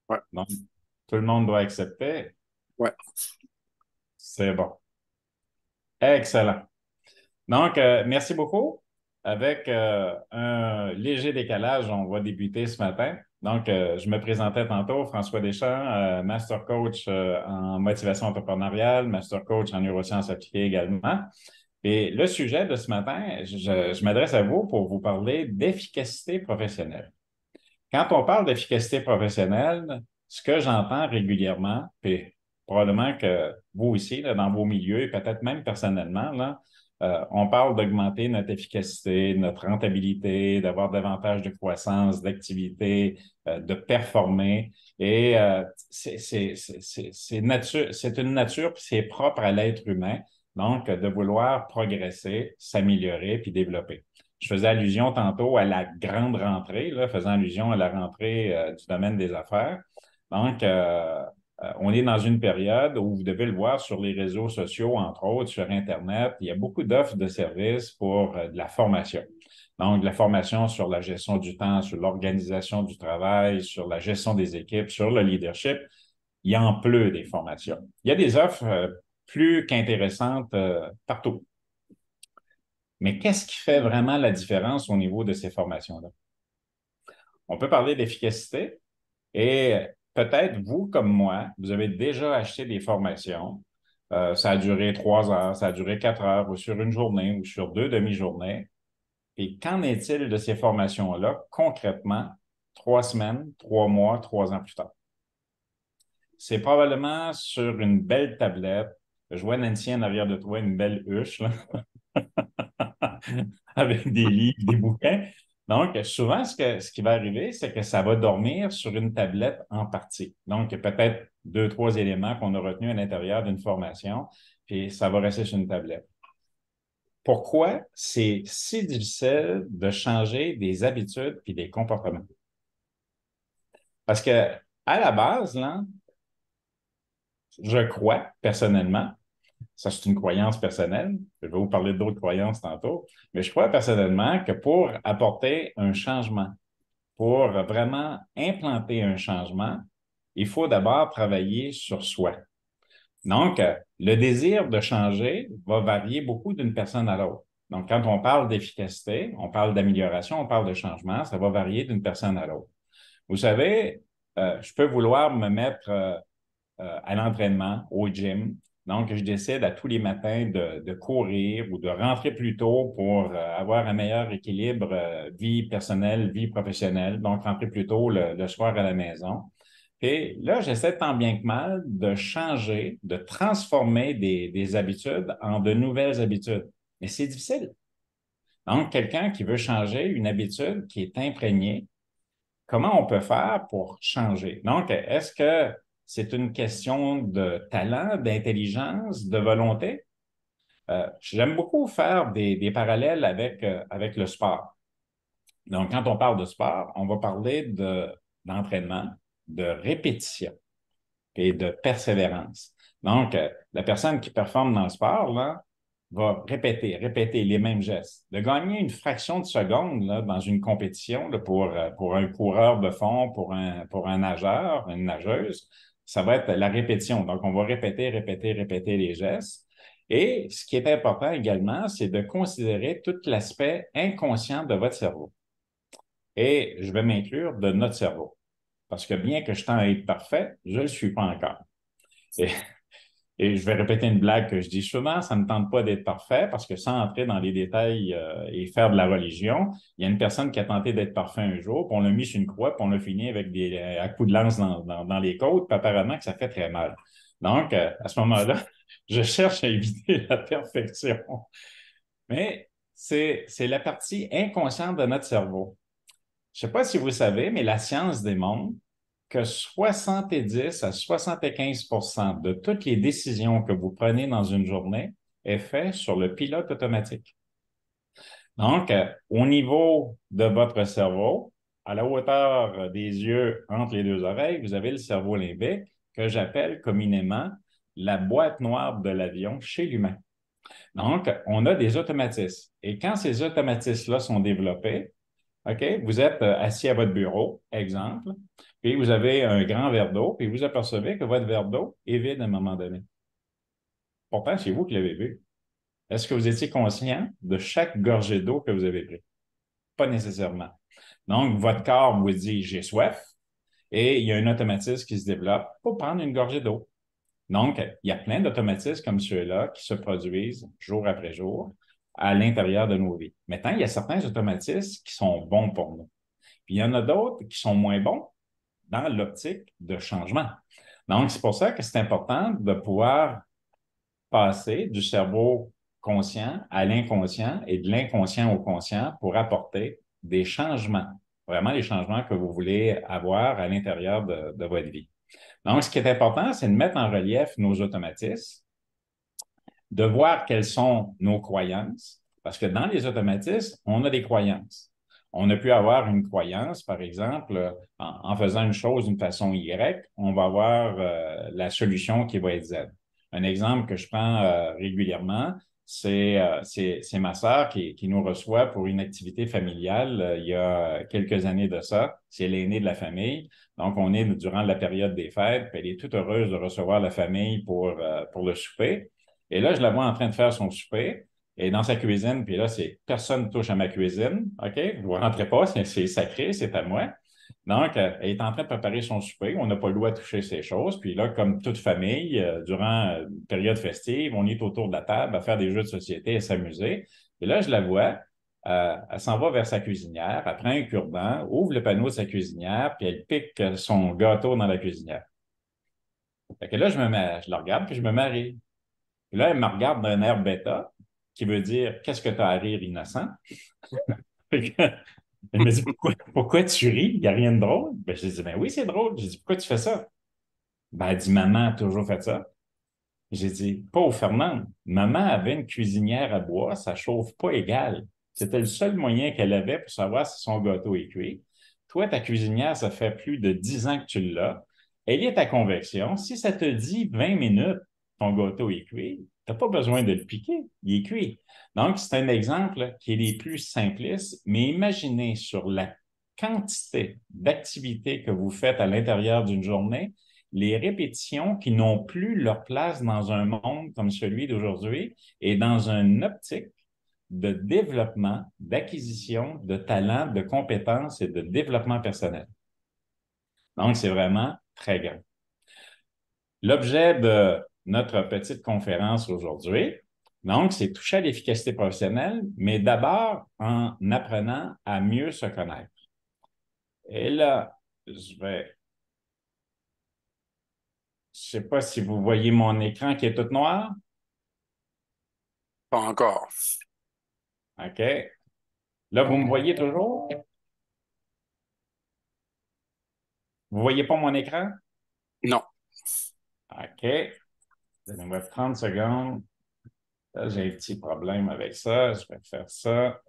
Ouais, Donc, tout le monde doit accepter. ouais. C'est bon. Excellent. Donc, merci beaucoup. Avec un léger décalage, on va débuter ce matin. Donc, je me présentais tantôt, François Deschamps, master coach en motivation entrepreneuriale, master coach en neurosciences appliquées également. Et le sujet de ce matin, je m'adresse à vous pour vous parler d'efficacité professionnelle. Quand on parle d'efficacité professionnelle, ce que j'entends régulièrement, puis probablement que vous aussi, là, dans vos milieux, et peut-être même personnellement, là, on parle d'augmenter notre efficacité, notre rentabilité, d'avoir davantage de croissance, d'activité, de performer. Et c'est une nature, puis c'est propre à l'être humain, donc de vouloir progresser, s'améliorer, puis développer. Je faisais allusion tantôt à la grande rentrée, là, faisant allusion à la rentrée du domaine des affaires. Donc, on est dans une période où vous devez le voir sur les réseaux sociaux, entre autres, sur Internet, il y a beaucoup d'offres de services pour de la formation. Donc, de la formation sur la gestion du temps, sur l'organisation du travail, sur la gestion des équipes, sur le leadership. Il y en pleut des formations. Il y a des offres plus qu'intéressantes partout. Mais qu'est-ce qui fait vraiment la différence au niveau de ces formations-là? On peut parler d'efficacité et peut-être vous, comme moi, vous avez déjà acheté des formations. Ça a duré 3 heures, ça a duré 4 heures, ou sur une journée, ou sur deux demi-journées. Et qu'en est-il de ces formations-là concrètement 3 semaines, 3 mois, 3 ans plus tard? C'est probablement sur une belle tablette. Je vois Nancy en arrière de toi, une belle huche, là, avec des livres, des bouquins. Donc, souvent, ce qui va arriver, c'est que ça va dormir sur une tablette en partie. Donc, peut-être deux, trois éléments qu'on a retenus à l'intérieur d'une formation, puis ça va rester sur une tablette. Pourquoi c'est si difficile de changer des habitudes puis des comportements? Parce que, à la base, là, je crois, personnellement, ça, c'est une croyance personnelle. Je vais vous parler d'autres croyances tantôt. Mais je crois personnellement que pour apporter un changement, pour vraiment implanter un changement, il faut d'abord travailler sur soi. Donc, le désir de changer va varier beaucoup d'une personne à l'autre. Donc, quand on parle d'efficacité, on parle d'amélioration, on parle de changement, ça va varier d'une personne à l'autre. Vous savez, je peux vouloir me mettre à l'entraînement, au gym. Donc, je décide à tous les matins de courir ou de rentrer plus tôt pour avoir un meilleur équilibre vie personnelle, vie professionnelle. Donc, rentrer plus tôt le soir à la maison. Et là, j'essaie tant bien que mal de changer, de transformer des habitudes en de nouvelles habitudes. Mais c'est difficile. Donc, quelqu'un qui veut changer une habitude qui est imprégnée, comment on peut faire pour changer? Donc, est-ce que c'est une question de talent, d'intelligence, de volonté? J'aime beaucoup faire des parallèles avec le sport. Donc, quand on parle de sport, on va parler d'entraînement, de répétition et de persévérance. Donc, la personne qui performe dans le sport, là, va répéter les mêmes gestes. De gagner une fraction de seconde là, dans une compétition là, pour un coureur de fond, pour un nageur, une nageuse, ça va être la répétition. Donc, on va répéter les gestes. Et ce qui est important également, c'est de considérer tout l'aspect inconscient de votre cerveau. Et je vais m'inclure de notre cerveau. Parce que bien que je tends à être parfait, je ne le suis pas encore. Et et je vais répéter une blague que je dis souvent, ça ne me tente pas d'être parfait parce que sans entrer dans les détails et faire de la religion, il y a une personne qui a tenté d'être parfait un jour, puis on l'a mis sur une croix, puis on l'a fini avec des à coups de lance dans les côtes, puis apparemment que ça fait très mal. Donc, à ce moment-là, je cherche à éviter la perfection. Mais c'est la partie inconsciente de notre cerveau. Je ne sais pas si vous savez, mais la science démontre que 70 à 75 de toutes les décisions que vous prenez dans une journée est fait sur le pilote automatique. Donc, au niveau de votre cerveau, à la hauteur des yeux entre les deux oreilles, vous avez le cerveau limbique que j'appelle communément la boîte noire de l'avion chez l'humain. Donc, on a des automatismes. Et quand ces automatismes-là sont développés, OK? Vous êtes assis à votre bureau, exemple, puis vous avez un grand verre d'eau, puis vous apercevez que votre verre d'eau est vide à un moment donné. Pourtant, c'est vous qui l'avez vu. Est-ce que vous étiez conscient de chaque gorgée d'eau que vous avez prise? Pas nécessairement. Donc, votre corps vous dit, j'ai soif, et il y a un automatisme qui se développe pour prendre une gorgée d'eau. Donc, il y a plein d'automatismes comme ceux-là qui se produisent jour après jour à l'intérieur de nos vies. Maintenant, il y a certains automatismes qui sont bons pour nous. Puis il y en a d'autres qui sont moins bons dans l'optique de changement. Donc, c'est pour ça que c'est important de pouvoir passer du cerveau conscient à l'inconscient et de l'inconscient au conscient pour apporter des changements, vraiment les changements que vous voulez avoir à l'intérieur de votre vie. Donc, ce qui est important, c'est de mettre en relief nos automatismes, de voir quelles sont nos croyances, parce que dans les automatismes, on a des croyances. On a pu avoir une croyance, par exemple, en faisant une chose d'une façon Y, on va avoir la solution qui va être Z. Un exemple que je prends régulièrement, c'est ma sœur qui nous reçoit pour une activité familiale il y a quelques années de ça. C'est l'aînée de la famille. Donc, on est durant la période des fêtes, puis elle est toute heureuse de recevoir la famille pour le souper. Et là, je la vois en train de faire son souper et dans sa cuisine, puis là, c'est personne ne touche à ma cuisine. OK? Vous ne rentrez pas, c'est sacré, c'est à moi. Donc, elle est en train de préparer son souper. On n'a pas le droit de toucher ces choses. Puis là, comme toute famille, durant une période festive, on est autour de la table à faire des jeux de société et s'amuser. Et là, je la vois. Elle s'en va vers sa cuisinière, elle prend un cure-dent, ouvre le panneau de sa cuisinière, puis elle pique son gâteau dans la cuisinière. Fait que là, je la regarde, puis je me marie. Puis là, elle me regarde d'un air bêta, qui veut dire qu'est-ce que tu as à rire, innocent? Fait que, elle me dit pourquoi tu ris? Il n'y a rien de drôle. Ben, je dis ben oui, c'est drôle. J'ai dit pourquoi tu fais ça? Ben, elle dit maman a toujours fait ça. J'ai dit pauvre Fernande, maman avait une cuisinière à bois, ça chauffe pas égal. C'était le seul moyen qu'elle avait pour savoir si son gâteau est cuit. Toi, ta cuisinière, ça fait plus de 10 ans que tu l'as. Elle est à convection. Si ça te dit 20 minutes, ton gâteau est cuit, tu n'as pas besoin de le piquer, il est cuit. Donc, c'est un exemple qui est les plus simplistes, mais imaginez sur la quantité d'activités que vous faites à l'intérieur d'une journée, les répétitions qui n'ont plus leur place dans un monde comme celui d'aujourd'hui et dans une optique de développement, d'acquisition de talents, de compétences et de développement personnel. Donc, c'est vraiment très grand. L'objet de notre petite conférence aujourd'hui, donc, c'est toucher à l'efficacité professionnelle, mais d'abord en apprenant à mieux se connaître. Et là, je sais pas si vous voyez mon écran qui est tout noir. Pas encore. OK. Là, vous me voyez toujours? Vous voyez pas mon écran? Non. OK. Donnez-moi 30 secondes. Là, j'ai un petit problème avec ça. Je vais faire ça.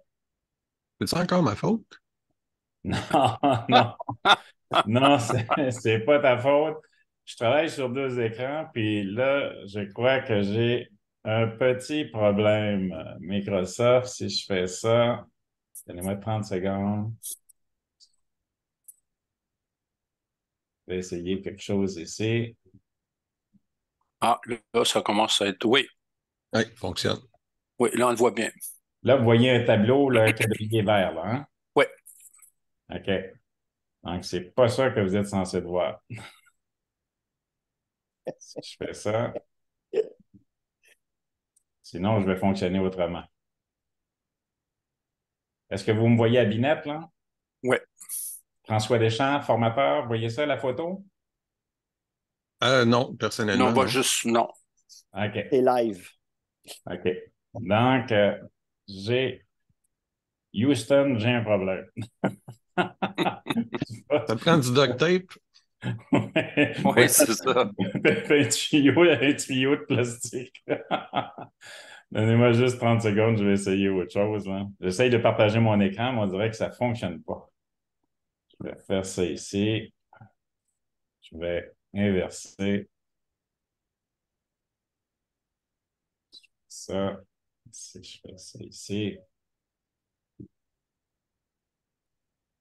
C'est encore ma faute? Non, non, non, c'est pas ta faute. Je travaille sur deux écrans, puis là, je crois que j'ai un petit problème. Microsoft, si je fais ça, donnez-moi 30 secondes. Je vais essayer quelque chose ici. Ah, là, ça commence à être. Oui, Oui, fonctionne. oui, là, on le voit bien. Là, vous voyez un tableau, là, quadrillé vert, là, hein? Oui. OK. Donc, c'est pas ça que vous êtes censé voir. Si je fais ça, sinon, je vais fonctionner autrement. Est-ce que vous me voyez à Binette, là? Oui. François Deschamps, formateur, vous voyez ça, la photo? Non, Non, on personnellement, voit non. juste. Non. OK. Et live. OK. Donc, j'ai Houston, j'ai un problème. Ça te prend du duct tape? Oui, Oui, c'est ça. un tuyau de plastique. Donnez-moi juste 30 secondes, je vais essayer autre chose, là. J'essaye de partager mon écran, mais on dirait que ça ne fonctionne pas. Je vais faire ça ici. Je vais inverser ça. Si je fais ça ici.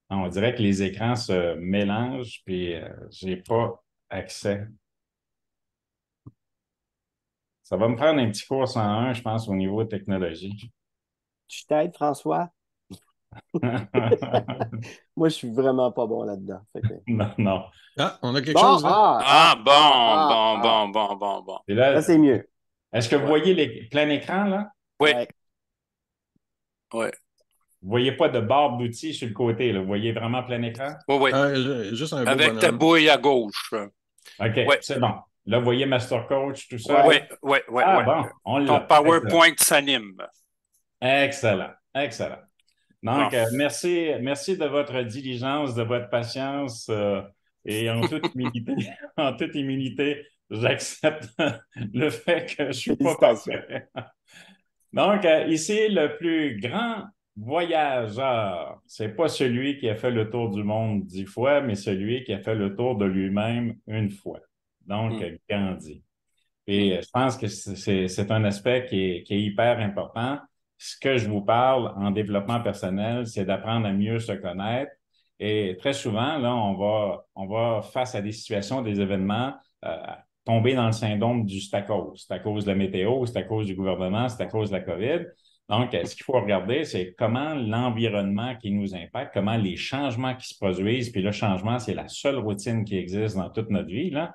On dirait que les écrans se mélangent, puis j'ai pas accès. Ça va me prendre un petit cours 101, je pense, au niveau de technologie. Tu t'aides, François? Moi, je suis vraiment pas bon là-dedans. Non, non. Ah, on a quelque Bon, chose, là. Ah, bon. Et Là, là, c'est mieux. est-ce que vous Ouais. voyez les plein écran, là? Oui, Ouais. oui, Vous voyez pas de barre d'outils sur le côté, là. Vous voyez vraiment plein écran? oui. Juste un beau Avec ta bonhomme. bouille à gauche. OK, Oui, c'est bon. Là, vous voyez Master Coach, tout ça? oui, Ouais. oui. Ah bon, on Ton l'a. Excellent. PowerPoint s'anime. Excellent. Excellent. Bon. Donc, merci de votre diligence, de votre patience et en toute humilité, en toute humilité, j'accepte le fait que je suis pas Félicitations. parfait. Donc, ici, le plus grand voyageur, c'est pas celui qui a fait le tour du monde 10 fois, mais celui qui a fait le tour de lui-même une fois. Donc, Hmm. Gandhi. Et je pense que c'est un aspect qui est hyper important. Ce que je vous parle en développement personnel, c'est d'apprendre à mieux se connaître. Et très souvent, là, on va face à des situations, des événements, tomber dans le syndrome du c'est à cause. C'est à cause de la météo, c'est à cause du gouvernement, c'est à cause de la COVID. Donc, ce qu'il faut regarder, c'est comment l'environnement qui nous impacte, comment les changements qui se produisent, puis le changement, c'est la seule routine qui existe dans toute notre vie, là.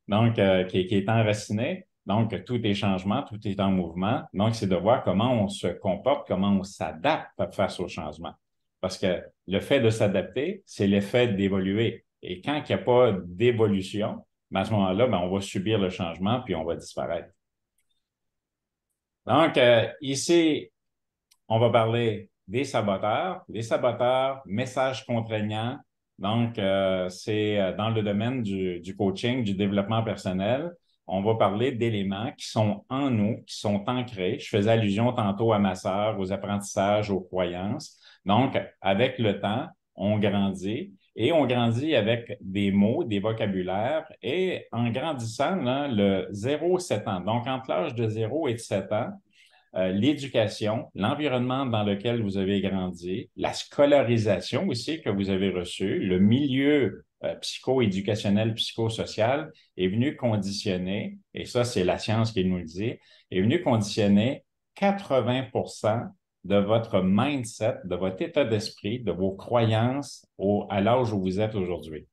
Donc, qui est enraciné. Donc, tout est changement, tout est en mouvement. Donc, c'est de voir comment on se comporte, comment on s'adapte face au changement. Parce que le fait de s'adapter, c'est l'effet d'évoluer. Et quand il n'y a pas d'évolution, ben à ce moment-là, ben, on va subir le changement puis on va disparaître. Donc, ici, on va parler des saboteurs. Les saboteurs, messages contraignants. Donc, c'est dans le domaine du coaching, du développement personnel. On va parler d'éléments qui sont en nous, qui sont ancrés. Je faisais allusion tantôt à ma sœur, aux apprentissages, aux croyances. Donc, avec le temps, on grandit et on grandit avec des mots, des vocabulaires et en grandissant, là, le 0-7 ans. Donc, entre l'âge de 0 et de 7 ans, l'éducation, l'environnement dans lequel vous avez grandi, la scolarisation aussi que vous avez reçue, le milieu psycho-éducationnel, psychosocial est venu conditionner, et ça c'est la science qui nous le dit, est venu conditionner 80% de votre mindset, de votre état d'esprit, de vos croyances à l'âge où vous êtes aujourd'hui.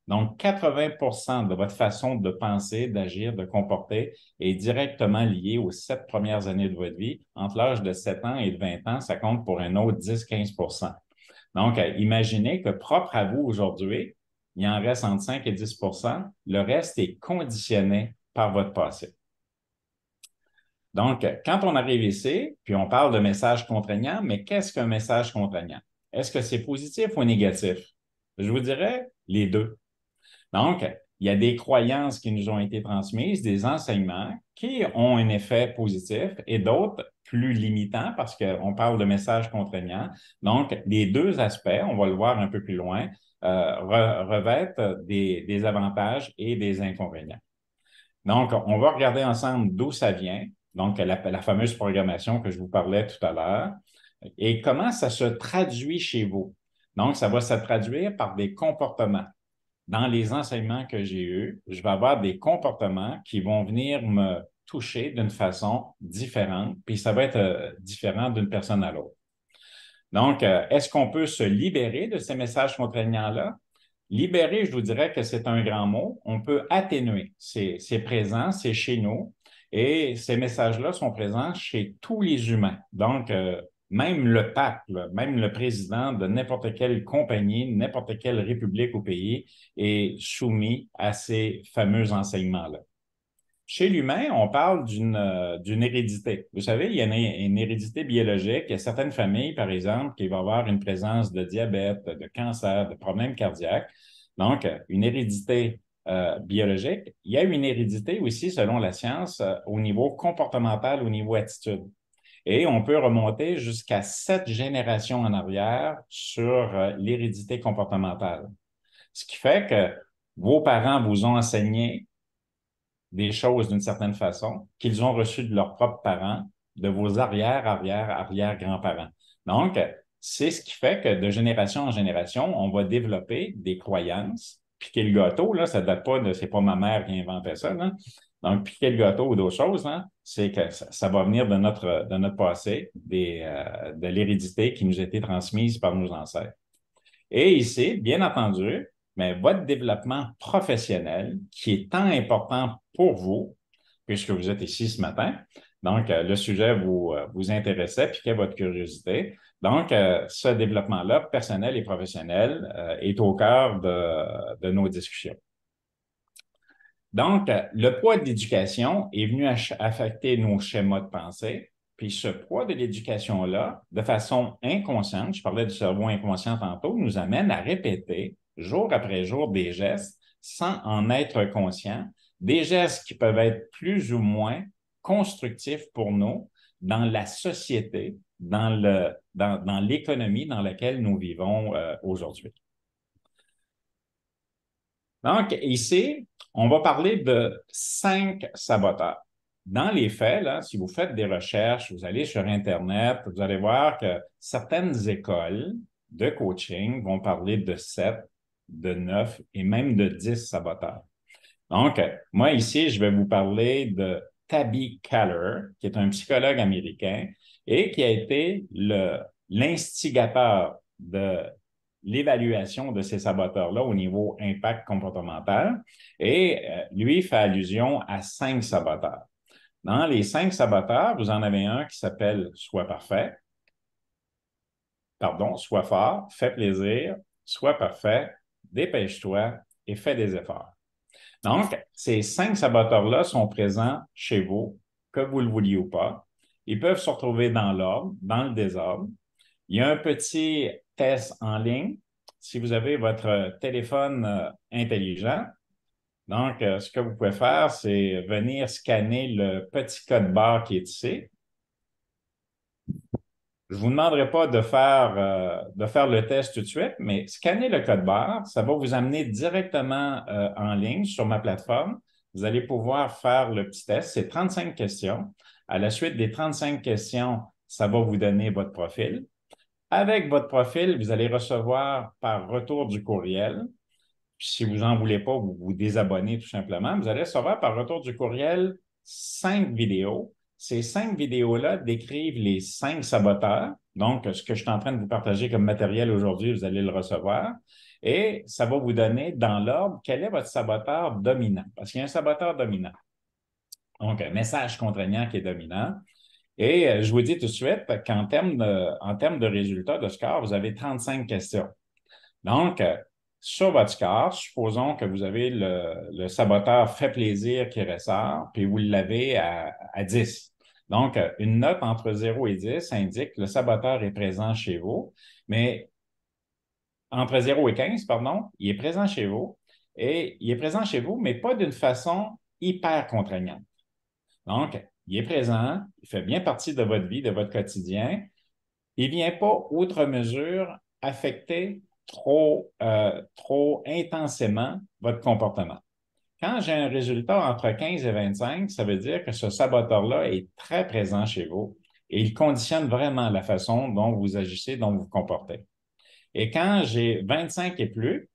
Donc, 80% de votre façon de penser, d'agir, de comporter est directement lié aux 7 premières années de votre vie. Entre l'âge de 7 ans et de 20 ans, ça compte pour un autre 10-15%. Donc, imaginez que propre à vous aujourd'hui, il en reste entre 5 et 10%. Le reste est conditionné par votre passé. Donc, quand on arrive ici, puis on parle de message contraignant, mais qu'est-ce qu'un message contraignant? Est-ce que c'est positif ou négatif? Je vous dirais les deux. Donc, il y a des croyances qui nous ont été transmises, des enseignements qui ont un effet positif et d'autres plus limitants parce qu'on parle de messages contraignants. Donc, les deux aspects, on va le voir un peu plus loin, revêtent des avantages et des inconvénients. Donc, on va regarder ensemble d'où ça vient, donc la fameuse programmation que je vous parlais tout à l'heure, et comment ça se traduit chez vous. Donc, ça va se traduire par des comportements. Dans les enseignements que j'ai eus, je vais avoir des comportements qui vont venir me toucher d'une façon différente, puis ça va être différent d'une personne à l'autre. Donc, est-ce qu'on peut se libérer de ces messages contraignants-là? Libérer, je vous dirais que c'est un grand mot. On peut atténuer. C'est présent, c'est chez nous. Et ces messages-là sont présents chez tous les humains. Donc, même le pape, là, même le président de n'importe quelle compagnie, n'importe quelle république ou pays est soumis à ces fameux enseignements-là. Chez l'humain, on parle d'une hérédité. Vous savez, il y a une hérédité biologique. Il y a certaines familles, par exemple, qui vont avoir une présence de diabète, de cancer, de problèmes cardiaques. Donc, une hérédité biologique. Il y a une hérédité aussi, selon la science, au niveau comportemental, au niveau attitude. Et on peut remonter jusqu'à 7 générations en arrière sur l'hérédité comportementale. Ce qui fait que vos parents vous ont enseigné des choses d'une certaine façon qu'ils ont reçues de leurs propres parents, de vos arrière-grands-parents. Donc, c'est ce qui fait que de génération en génération, on va développer des croyances. Piquer le gâteau, là, ça date pas de, c'est pas ma mère qui a inventé ça, là. Donc, piquer le gâteau ou d'autres choses, là, c'est que ça va venir de notre passé, de l'hérédité qui nous a été transmise par nos ancêtres. Et ici, bien entendu, mais votre développement professionnel, qui est tant important pour vous, puisque vous êtes ici ce matin, donc le sujet vous intéressait, piquait votre curiosité. Donc, ce développement-là, personnel et professionnel, est au cœur de nos discussions. Donc, le poids de l'éducation est venu affecter nos schémas de pensée. Puis ce poids de l'éducation-là, de façon inconsciente, je parlais du cerveau inconscient tantôt, nous amène à répéter jour après jour des gestes sans en être conscient, des gestes qui peuvent être plus ou moins constructifs pour nous dans la société, dans l'économie dans laquelle nous vivons aujourd'hui. Donc, ici, on va parler de 5 saboteurs. Dans les faits, là, si vous faites des recherches, vous allez sur Internet, vous allez voir que certaines écoles de coaching vont parler de 7, de 9 et même de 10 saboteurs. Donc, moi ici, je vais vous parler de Tabby Keller, qui est un psychologue américain et qui a été l'instigateur de l'évaluation de ces saboteurs-là au niveau impact comportemental. Et lui fait allusion à 5 saboteurs. Dans les 5 saboteurs, vous en avez un qui s'appelle « Sois parfait », pardon, « Sois fort »,« Fais plaisir »,« Sois parfait »,« Dépêche-toi » et « Fais des efforts ». Donc, ces 5 saboteurs-là sont présents chez vous, que vous le vouliez ou pas. Ils peuvent se retrouver dans l'ordre, dans le désordre. Il y a un petit test en ligne. Si vous avez votre téléphone intelligent, donc, ce que vous pouvez faire, c'est venir scanner le petit code barre qui est ici. Je ne vous demanderai pas de faire le test tout de suite, mais scannez le code barre. Ça va vous amener directement en ligne sur ma plateforme. Vous allez pouvoir faire le petit test. C'est 35 questions. À la suite des 35 questions, ça va vous donner votre profil. Avec votre profil, vous allez recevoir par retour du courriel. Si vous n'en voulez pas, vous vous désabonnez tout simplement. Vous allez recevoir par retour du courriel 5 vidéos. Ces 5 vidéos-là décrivent les 5 saboteurs. Donc, ce que je suis en train de vous partager comme matériel aujourd'hui, vous allez le recevoir. Et ça va vous donner dans l'ordre quel est votre saboteur dominant. Parce qu'il y a un saboteur dominant. Donc, un message contraignant qui est dominant. Et je vous dis tout de suite qu'en termes de résultats de score, vous avez 35 questions. Donc, sur votre score, supposons que vous avez le saboteur fait plaisir qui ressort, puis vous l'avez à 10. Donc, une note entre 0 et 10 indique que le saboteur est présent chez vous, mais entre 0 et 15, pardon, il est présent chez vous, et il est présent chez vous, mais pas d'une façon hyper contraignante. Donc, il est présent, il fait bien partie de votre vie, de votre quotidien. Il ne vient pas, outre mesure, affecter trop intensément votre comportement. Quand j'ai un résultat entre 15 et 25, ça veut dire que ce saboteur-là est très présent chez vous et il conditionne vraiment la façon dont vous agissez, dont vous vous comportez. Et quand j'ai 25 et plus,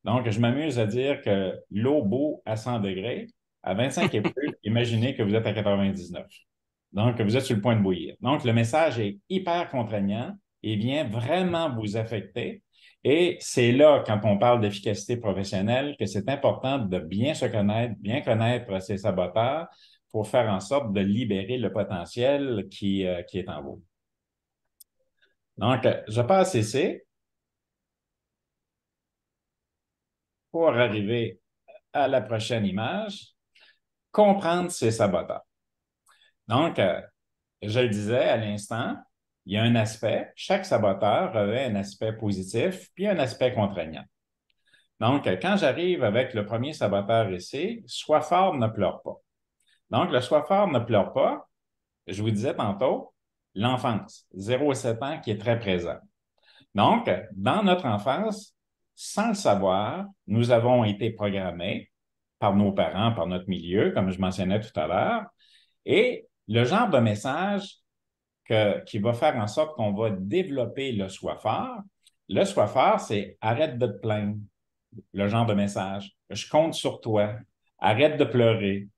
donc je m'amuse à dire que l'eau bout à 100 degrés, à 25 et plus, imaginez que vous êtes à 99. Donc, vous êtes sur le point de bouillir. Donc, le message est hyper contraignant et vient vraiment vous affecter. Et c'est là, quand on parle d'efficacité professionnelle, que c'est important de bien se connaître, bien connaître ses saboteurs pour faire en sorte de libérer le potentiel qui est en vous. Donc, je passe ici pour arriver à la prochaine image. Comprendre ses saboteurs. Donc, je le disais à l'instant, il y a un aspect, chaque saboteur revêt un aspect positif puis un aspect contraignant. Donc, quand j'arrive avec le premier saboteur ici, sois fort, ne pleure pas. Donc, le sois fort, ne pleure pas, je vous disais tantôt, l'enfance, 0 à 7 ans qui est très présent. Donc, dans notre enfance, sans le savoir, nous avons été programmés par nos parents, par notre milieu, comme je mentionnais tout à l'heure, et le genre de message qui va faire en sorte qu'on va développer le soi-fort. Le soi-fort, c'est arrête de te plaindre, le genre de message. Je compte sur toi. Arrête de pleurer.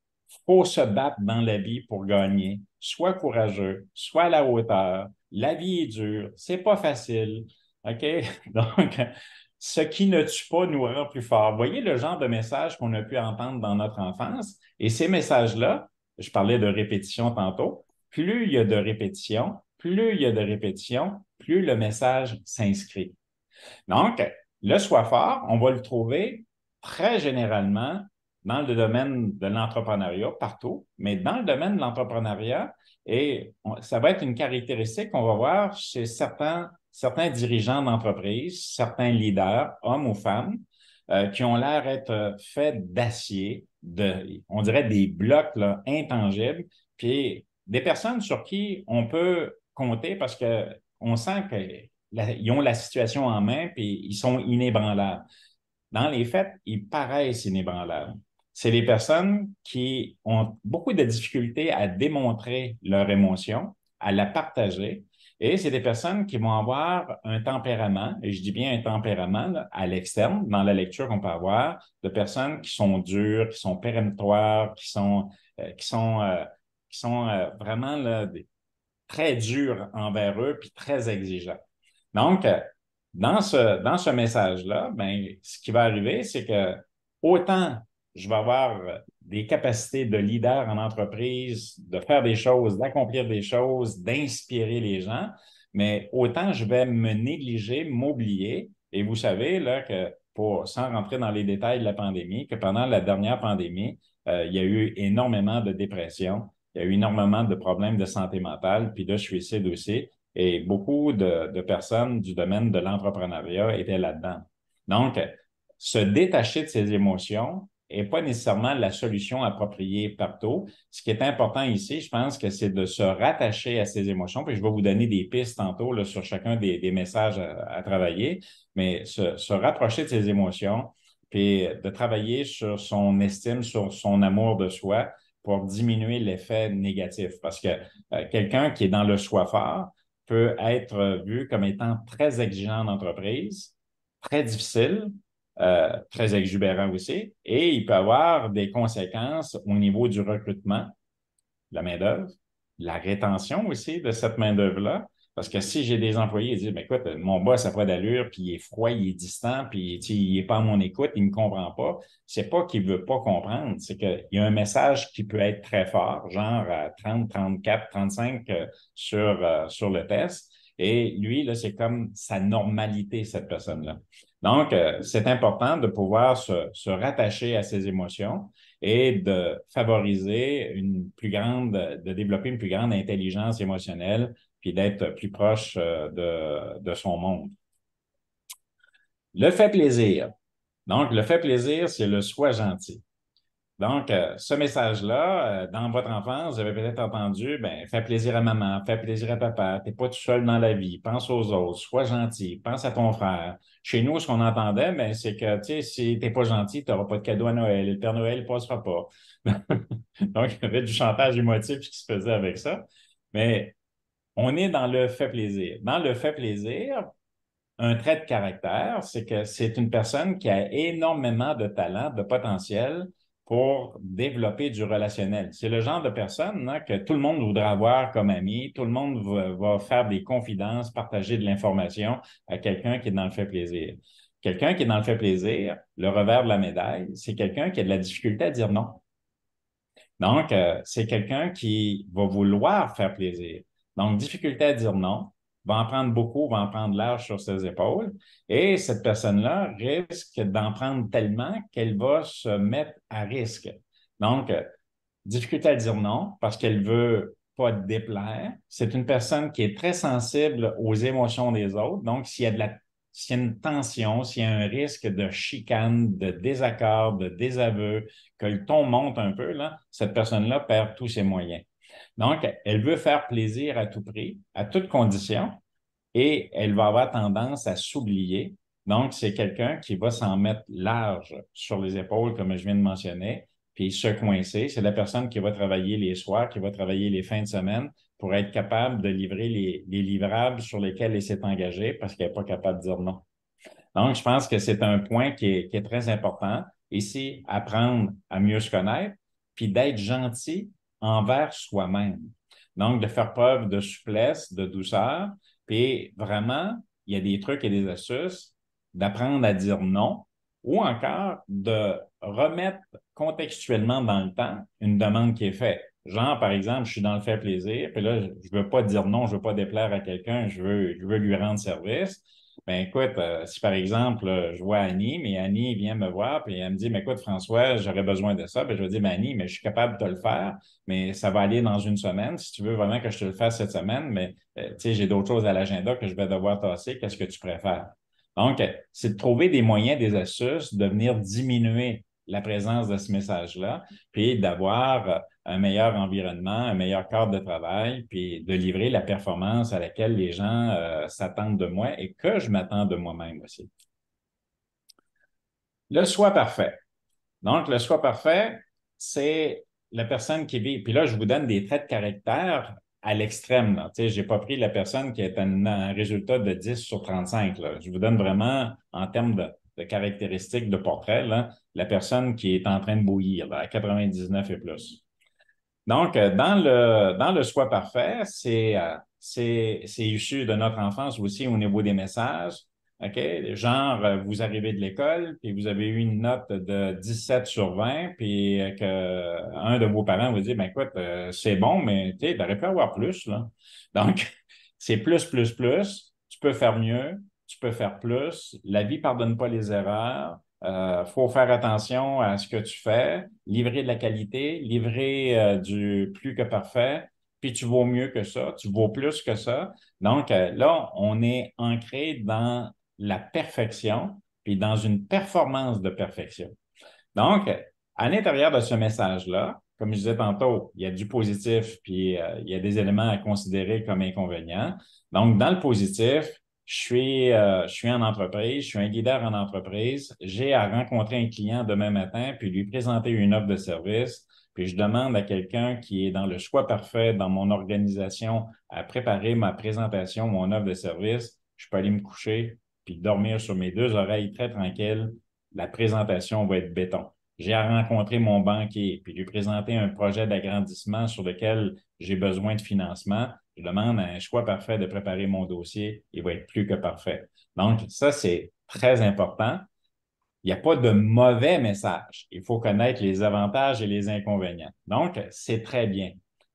Faut se battre dans la vie pour gagner. Sois courageux, sois à la hauteur. La vie est dure, c'est pas facile. OK? Donc, ce qui ne tue pas nous rend plus forts. Voyez le genre de message qu'on a pu entendre dans notre enfance. Et ces messages-là, je parlais de répétition tantôt, plus il y a de répétition, plus il y a de répétition, plus le message s'inscrit. Donc, le soi fort, on va le trouver très généralement dans le domaine de l'entrepreneuriat, partout, mais dans le domaine de l'entrepreneuriat, et ça va être une caractéristique qu'on va voir chez certains dirigeants d'entreprise, certains leaders, hommes ou femmes, qui ont l'air d'être faits d'acier, on dirait des blocs là, intangibles, puis des personnes sur qui on peut compter parce qu'on sent qu'ils ont la situation en main, puis ils sont inébranlables. Dans les faits, ils paraissent inébranlables. C'est des personnes qui ont beaucoup de difficultés à démontrer leur émotion, à la partager, et c'est des personnes qui vont avoir un tempérament, et je dis bien un tempérament là, à l'externe, dans la lecture qu'on peut avoir, de personnes qui sont dures, qui sont péremptoires, qui sont vraiment là, très dures envers eux, puis très exigeants. Donc, dans ce message-là, ben, ce qui va arriver, c'est que autant je vais avoir des capacités de leader en entreprise, de faire des choses, d'accomplir des choses, d'inspirer les gens, mais autant je vais me négliger, m'oublier. Et vous savez, là, sans rentrer dans les détails de la pandémie, que pendant la dernière pandémie, il y a eu énormément de dépression, il y a eu énormément de problèmes de santé mentale, puis de suicide aussi. Et beaucoup de personnes du domaine de l'entrepreneuriat étaient là-dedans. Donc, se détacher de ses émotions n'est pas nécessairement la solution appropriée partout. Ce qui est important ici, je pense que c'est de se rattacher à ses émotions. Puis je vais vous donner des pistes tantôt là, sur chacun des messages à travailler, mais se rapprocher de ses émotions, puis de travailler sur son estime, sur son amour de soi pour diminuer l'effet négatif. Parce que quelqu'un qui est dans le soi fort, peut être vu comme étant très exigeant en entreprise, très difficile, très exubérant aussi, et il peut avoir des conséquences au niveau du recrutement, de la main-d'œuvre, la rétention aussi de cette main-d'œuvre-là. Parce que si j'ai des employés qui disent, mais écoute, mon boss n'a pas d'allure, puis il est froid, il est distant, puis il n'est pas à mon écoute, il ne me comprend pas, c'est pas qu'il ne veut pas comprendre, c'est qu'il y a un message qui peut être très fort, genre à 30, 34, 35 sur le test. Et lui, là, c'est comme sa normalité, cette personne-là. Donc, c'est important de pouvoir se rattacher à ses émotions et de favoriser de développer une plus grande intelligence émotionnelle puis d'être plus proche de son monde. Le fait plaisir. Donc, le fait plaisir, c'est le soi gentil. Donc, ce message-là, dans votre enfance, vous avez peut-être entendu, ben, fais plaisir à maman, fais plaisir à papa, t'es pas tout seul dans la vie, pense aux autres, sois gentil, pense à ton frère. Chez nous, ce qu'on entendait, ben, c'est que, tu sais, si t'es pas gentil, t'auras pas de cadeau à Noël, le Père Noël ne passera pas. Donc, il y avait du chantage émotif qui se faisait avec ça. Mais on est dans le fait plaisir. Dans le fait plaisir, un trait de caractère, c'est que c'est une personne qui a énormément de talent, de potentiel pour développer du relationnel. C'est le genre de personne là, que tout le monde voudra avoir comme ami, tout le monde va faire des confidences, partager de l'information à quelqu'un qui est dans le fait plaisir. Quelqu'un qui est dans le fait plaisir, le revers de la médaille, c'est quelqu'un qui a de la difficulté à dire non. Donc, c'est quelqu'un qui va vouloir faire plaisir. Donc, difficulté à dire non, va en prendre beaucoup, va en prendre large sur ses épaules. Et cette personne-là risque d'en prendre tellement qu'elle va se mettre à risque. Donc, difficulté à dire non parce qu'elle veut pas déplaire. C'est une personne qui est très sensible aux émotions des autres. Donc, s'il y a une tension, s'il y a un risque de chicane, de désaccord, de désaveu, que le ton monte un peu, là, cette personne-là perd tous ses moyens. Donc, elle veut faire plaisir à tout prix, à toute condition, et elle va avoir tendance à s'oublier. Donc, c'est quelqu'un qui va s'en mettre large sur les épaules, comme je viens de mentionner, puis se coincer. C'est la personne qui va travailler les soirs, qui va travailler les fins de semaine pour être capable de livrer les livrables sur lesquels elle s'est engagée parce qu'elle n'est pas capable de dire non. Donc, je pense que c'est un point qui est très important. Ici, apprendre à mieux se connaître, puis d'être gentil envers soi-même. Donc, de faire preuve de souplesse, de douceur, puis vraiment, il y a des trucs et des astuces d'apprendre à dire non ou encore de remettre contextuellement dans le temps une demande qui est faite. Genre, par exemple, je suis dans le faire plaisir, puis là, je ne veux pas dire non, je ne veux pas déplaire à quelqu'un, je veux lui rendre service. Ben écoute, si par exemple, je vois Annie, mais Annie vient me voir, puis elle me dit, mais écoute, François, j'aurais besoin de ça. Ben, je vais dire, ben, Annie, mais je suis capable de te le faire, mais ça va aller dans une semaine. Si tu veux vraiment que je te le fasse cette semaine, mais tu sais, j'ai d'autres choses à l'agenda que je vais devoir tasser. Qu'est-ce que tu préfères? Donc, c'est de trouver des moyens, des astuces, de venir diminuer la présence de ce message-là, puis d'avoir un meilleur environnement, un meilleur cadre de travail, puis de livrer la performance à laquelle les gens s'attendent de moi et que je m'attends de moi-même aussi. Le soi parfait. Donc, le soi parfait, c'est la personne qui vit. Puis là, je vous donne des traits de caractère à l'extrême. Tu sais, je n'ai pas pris la personne qui est un résultat de 10 sur 35. Là. Je vous donne vraiment, en termes de caractéristiques de portrait, là, la personne qui est en train de bouillir, là, à 99 et plus. Donc, dans le soi parfait, c'est issu de notre enfance aussi au niveau des messages. OK? Genre, vous arrivez de l'école, puis vous avez eu une note de 17 sur 20, puis que un de vos parents vous dit, ben écoute, c'est bon, mais tu aurais pu avoir plus, là. Donc, c'est plus, plus, plus. Tu peux faire mieux, tu peux faire plus. La vie pardonne pas les erreurs. Faut faire attention à ce que tu fais, livrer de la qualité, livrer du plus que parfait, puis tu vaux mieux que ça, tu vaux plus que ça. Donc là, on est ancré dans la perfection, puis dans une performance de perfection. Donc, à l'intérieur de ce message-là, comme je disais tantôt, il y a du positif, puis il y a des éléments à considérer comme inconvénients. Donc, dans le positif, je suis en entreprise, je suis un leader en entreprise, j'ai à rencontrer un client demain matin, puis lui présenter une offre de service, puis je demande à quelqu'un qui est dans le choix parfait dans mon organisation à préparer ma présentation, mon offre de service, je peux aller me coucher, puis dormir sur mes deux oreilles très tranquilles. La présentation va être béton. J'ai à rencontrer mon banquier, puis lui présenter un projet d'agrandissement sur lequel j'ai besoin de financement. Je demande un choix parfait de préparer mon dossier. Il va être plus que parfait. Donc, ça, c'est très important. Il n'y a pas de mauvais message. Il faut connaître les avantages et les inconvénients. Donc, c'est très bien.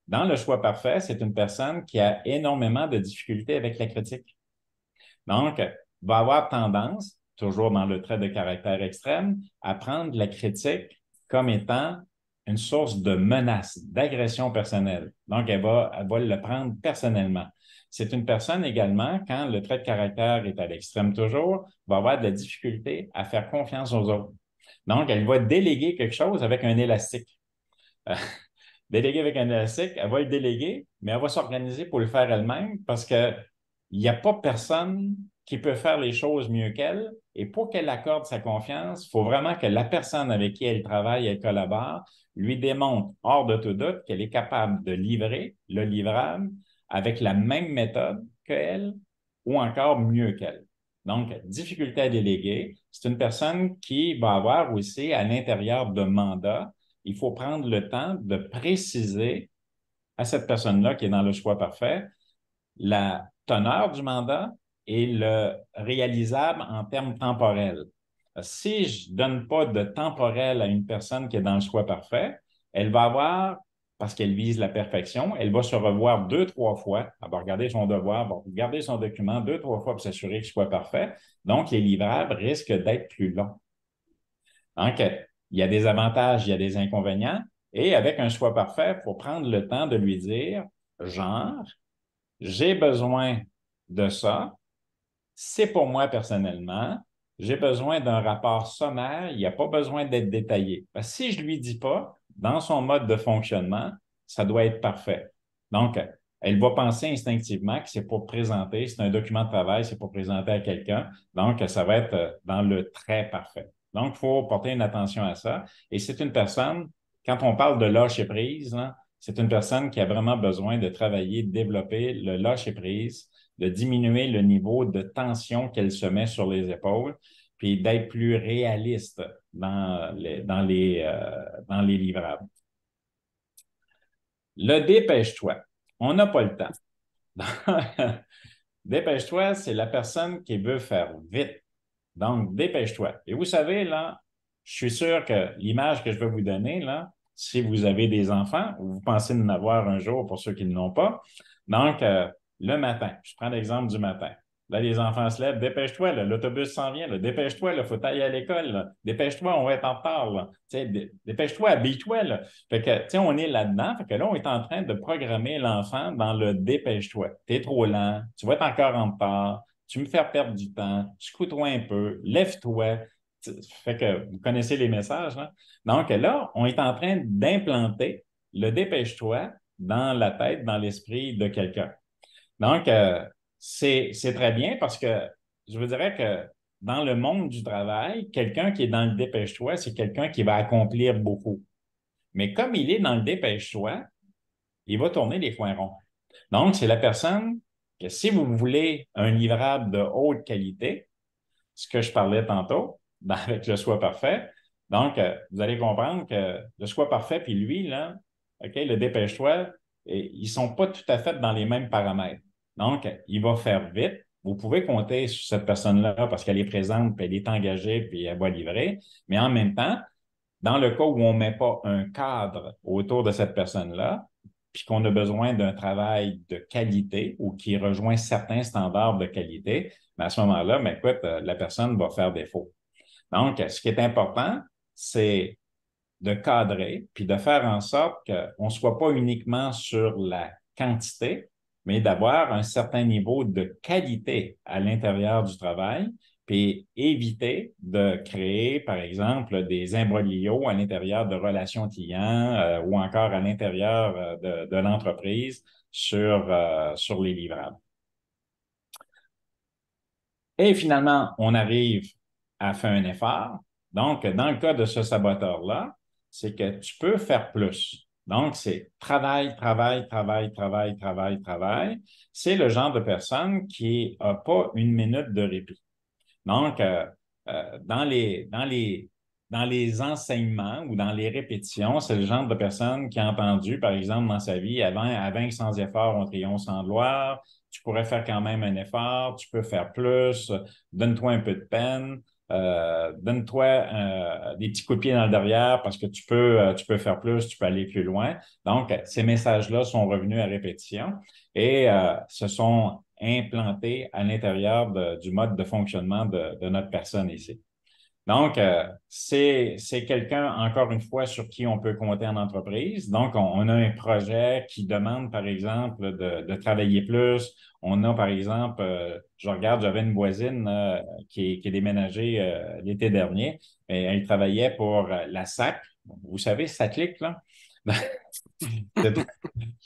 Dans le choix parfait, c'est une personne qui a énormément de difficultés avec la critique. Donc, va avoir tendance, toujours dans le trait de caractère extrême, à prendre la critique comme étant une source de menace, d'agression personnelle. Donc, elle va le prendre personnellement. C'est une personne également, quand le trait de caractère est à l'extrême toujours, va avoir de la difficulté à faire confiance aux autres. Donc, elle va déléguer quelque chose avec un élastique. Déléguer avec un élastique, elle va le déléguer, mais elle va s'organiser pour le faire elle-même parce que il n'y a pas personne qui peut faire les choses mieux qu'elle. Et pour qu'elle accorde sa confiance, il faut vraiment que la personne avec qui elle travaille, elle collabore, lui démontre hors de tout doute qu'elle est capable de livrer le livrable avec la même méthode qu'elle ou encore mieux qu'elle. Donc, difficulté à déléguer, c'est une personne qui va avoir aussi à l'intérieur de mandats, il faut prendre le temps de préciser à cette personne-là qui est dans le choix parfait la teneur du mandat et le réalisable en termes temporels. Si je ne donne pas de temporel à une personne qui est dans le choix parfait, elle va avoir, parce qu'elle vise la perfection, elle va se revoir 2-3 fois, elle va regarder son devoir, elle va regarder son document 2-3 fois pour s'assurer qu'il soit parfait. Donc, les livrables risquent d'être plus longs. Donc, il y a des avantages, il y a des inconvénients. Et avec un choix parfait, il faut prendre le temps de lui dire, genre, j'ai besoin de ça, c'est pour moi personnellement, j'ai besoin d'un rapport sommaire, il n'y a pas besoin d'être détaillé. Parce que si je ne lui dis pas, dans son mode de fonctionnement, ça doit être parfait. Donc, elle va penser instinctivement que c'est pour présenter, c'est un document de travail, c'est pour présenter à quelqu'un. Donc, ça va être dans le très parfait. Donc, il faut porter une attention à ça. Et c'est une personne quand on parle de lâcher prise, là, c'est une personne qui a vraiment besoin de travailler, de développer le lâcher prise, de diminuer le niveau de tension qu'elle se met sur les épaules, puis d'être plus réaliste dans les livrables. Le dépêche-toi. On n'a pas le temps. Dépêche-toi, c'est la personne qui veut faire vite. Donc, dépêche-toi. Et vous savez, là, je suis sûr que l'image que je vais vous donner, là, si vous avez des enfants, ou vous pensez en avoir un jour pour ceux qui ne l'ont pas, donc, le matin, je prends l'exemple du matin. Là, les enfants se lèvent, dépêche-toi, là, l'autobus s'en vient, là, dépêche-toi, il faut aller à l'école, là, dépêche-toi, on va être en retard, là. Dépêche-toi, habille-toi, là. Fait que, tu sais, on est là-dedans, fait que là, on est en train de programmer l'enfant dans le dépêche-toi. T'es trop lent, tu vas être encore en retard, tu me fais perdre du temps, secoue-toi un peu, lève-toi. Fait que vous connaissez les messages, là. Donc là, on est en train d'implanter le dépêche-toi dans la tête, dans l'esprit de quelqu'un. Donc, c'est très bien parce que je vous dirais que dans le monde du travail, quelqu'un qui est dans le dépêche-toi, c'est quelqu'un qui va accomplir beaucoup. Mais comme il est dans le dépêche-toi, il va tourner les coins ronds. Donc, c'est la personne que si vous voulez un livrable de haute qualité, ce que je parlais tantôt, avec le soi parfait, donc, vous allez comprendre que le soi parfait, puis lui, là, OK, le dépêche-toi, ils ne sont pas tout à fait dans les mêmes paramètres. Donc, il va faire vite. Vous pouvez compter sur cette personne-là parce qu'elle est présente, puis elle est engagée, puis elle va livrer. Mais en même temps, dans le cas où on ne met pas un cadre autour de cette personne-là, puis qu'on a besoin d'un travail de qualité ou qui rejoint certains standards de qualité, bien à ce moment-là, bien, écoute, la personne va faire défaut. Donc, ce qui est important, c'est de cadrer, puis de faire en sorte qu'on ne soit pas uniquement sur la quantité, mais d'avoir un certain niveau de qualité à l'intérieur du travail, puis éviter de créer, par exemple, des imbroglios à l'intérieur de relations clients ou encore à l'intérieur de l'entreprise sur les livrables. Et finalement, on arrive à faire un effort. Donc, dans le cas de ce saboteur-là, c'est que tu peux faire plus. Donc, c'est travail, travail, travail, travail, travail, travail. C'est le genre de personne qui n'a pas une minute de répit. Donc, dans les enseignements ou dans les répétitions, c'est le genre de personne qui a entendu, par exemple, dans sa vie, avant que sans effort, on triomphe sans gloire, tu pourrais faire quand même un effort, tu peux faire plus, donne-toi un peu de peine, donne-toi des petits coups de pied dans le derrière parce que tu peux faire plus, tu peux aller plus loin. Donc, ces messages-là sont revenus à répétition et se sont implantés à l'intérieur du mode de fonctionnement de notre personne ici. Donc, c'est quelqu'un, encore une fois, sur qui on peut compter en entreprise. Donc, on a un projet qui demande, par exemple, de travailler plus. On a, par exemple, je regarde, j'avais une voisine qui est déménagée l'été dernier, et elle travaillait pour la SAC. Vous savez, SACLIC, là?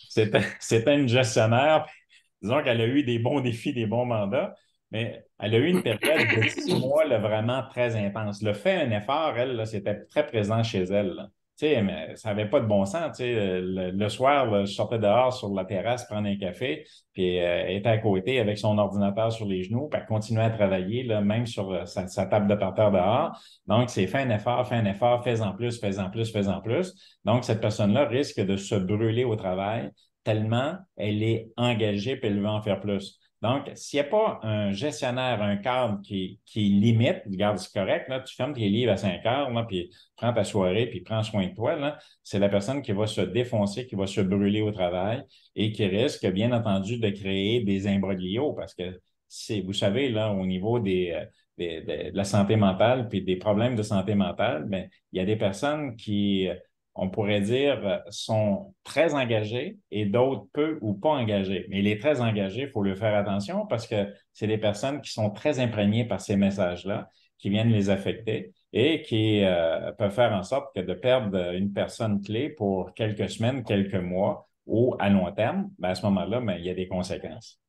C'était une gestionnaire. Disons qu'elle a eu des bons défis, des bons mandats, mais elle a eu une période de 6 mois là, vraiment très intense. Le fait un effort, elle, là, c'était très présent chez elle. Là. Tu sais, mais ça n'avait pas de bon sens. Tu sais, le soir, là, je sortais dehors sur la terrasse prendre un café, puis elle était à côté avec son ordinateur sur les genoux, puis elle continuait à travailler, là, même sur sa table de parterre dehors. Donc, c'est fais un effort, fais-en plus, fais-en plus, fais-en plus. Donc, cette personne-là risque de se brûler au travail tellement elle est engagée et elle veut en faire plus. Donc, s'il n'y a pas un gestionnaire, un cadre qui limite, regarde, c'est correct, là, tu fermes tes livres à 5 heures, là, puis prends ta soirée, puis prends soin de toi, là, c'est la personne qui va se défoncer, qui va se brûler au travail et qui risque, bien entendu, de créer des imbroglios parce que vous savez, là, au niveau de la santé mentale puis des problèmes de santé mentale, mais il y a des personnes qui on pourrait dire, sont très engagés et d'autres peu ou pas engagés. Mais les très engagés, il faut leur faire attention parce que c'est des personnes qui sont très imprégnées par ces messages-là, qui viennent les affecter et qui peuvent faire en sorte que de perdre une personne clé pour quelques semaines, quelques mois ou à long terme, ben à ce moment-là, ben, il y a des conséquences.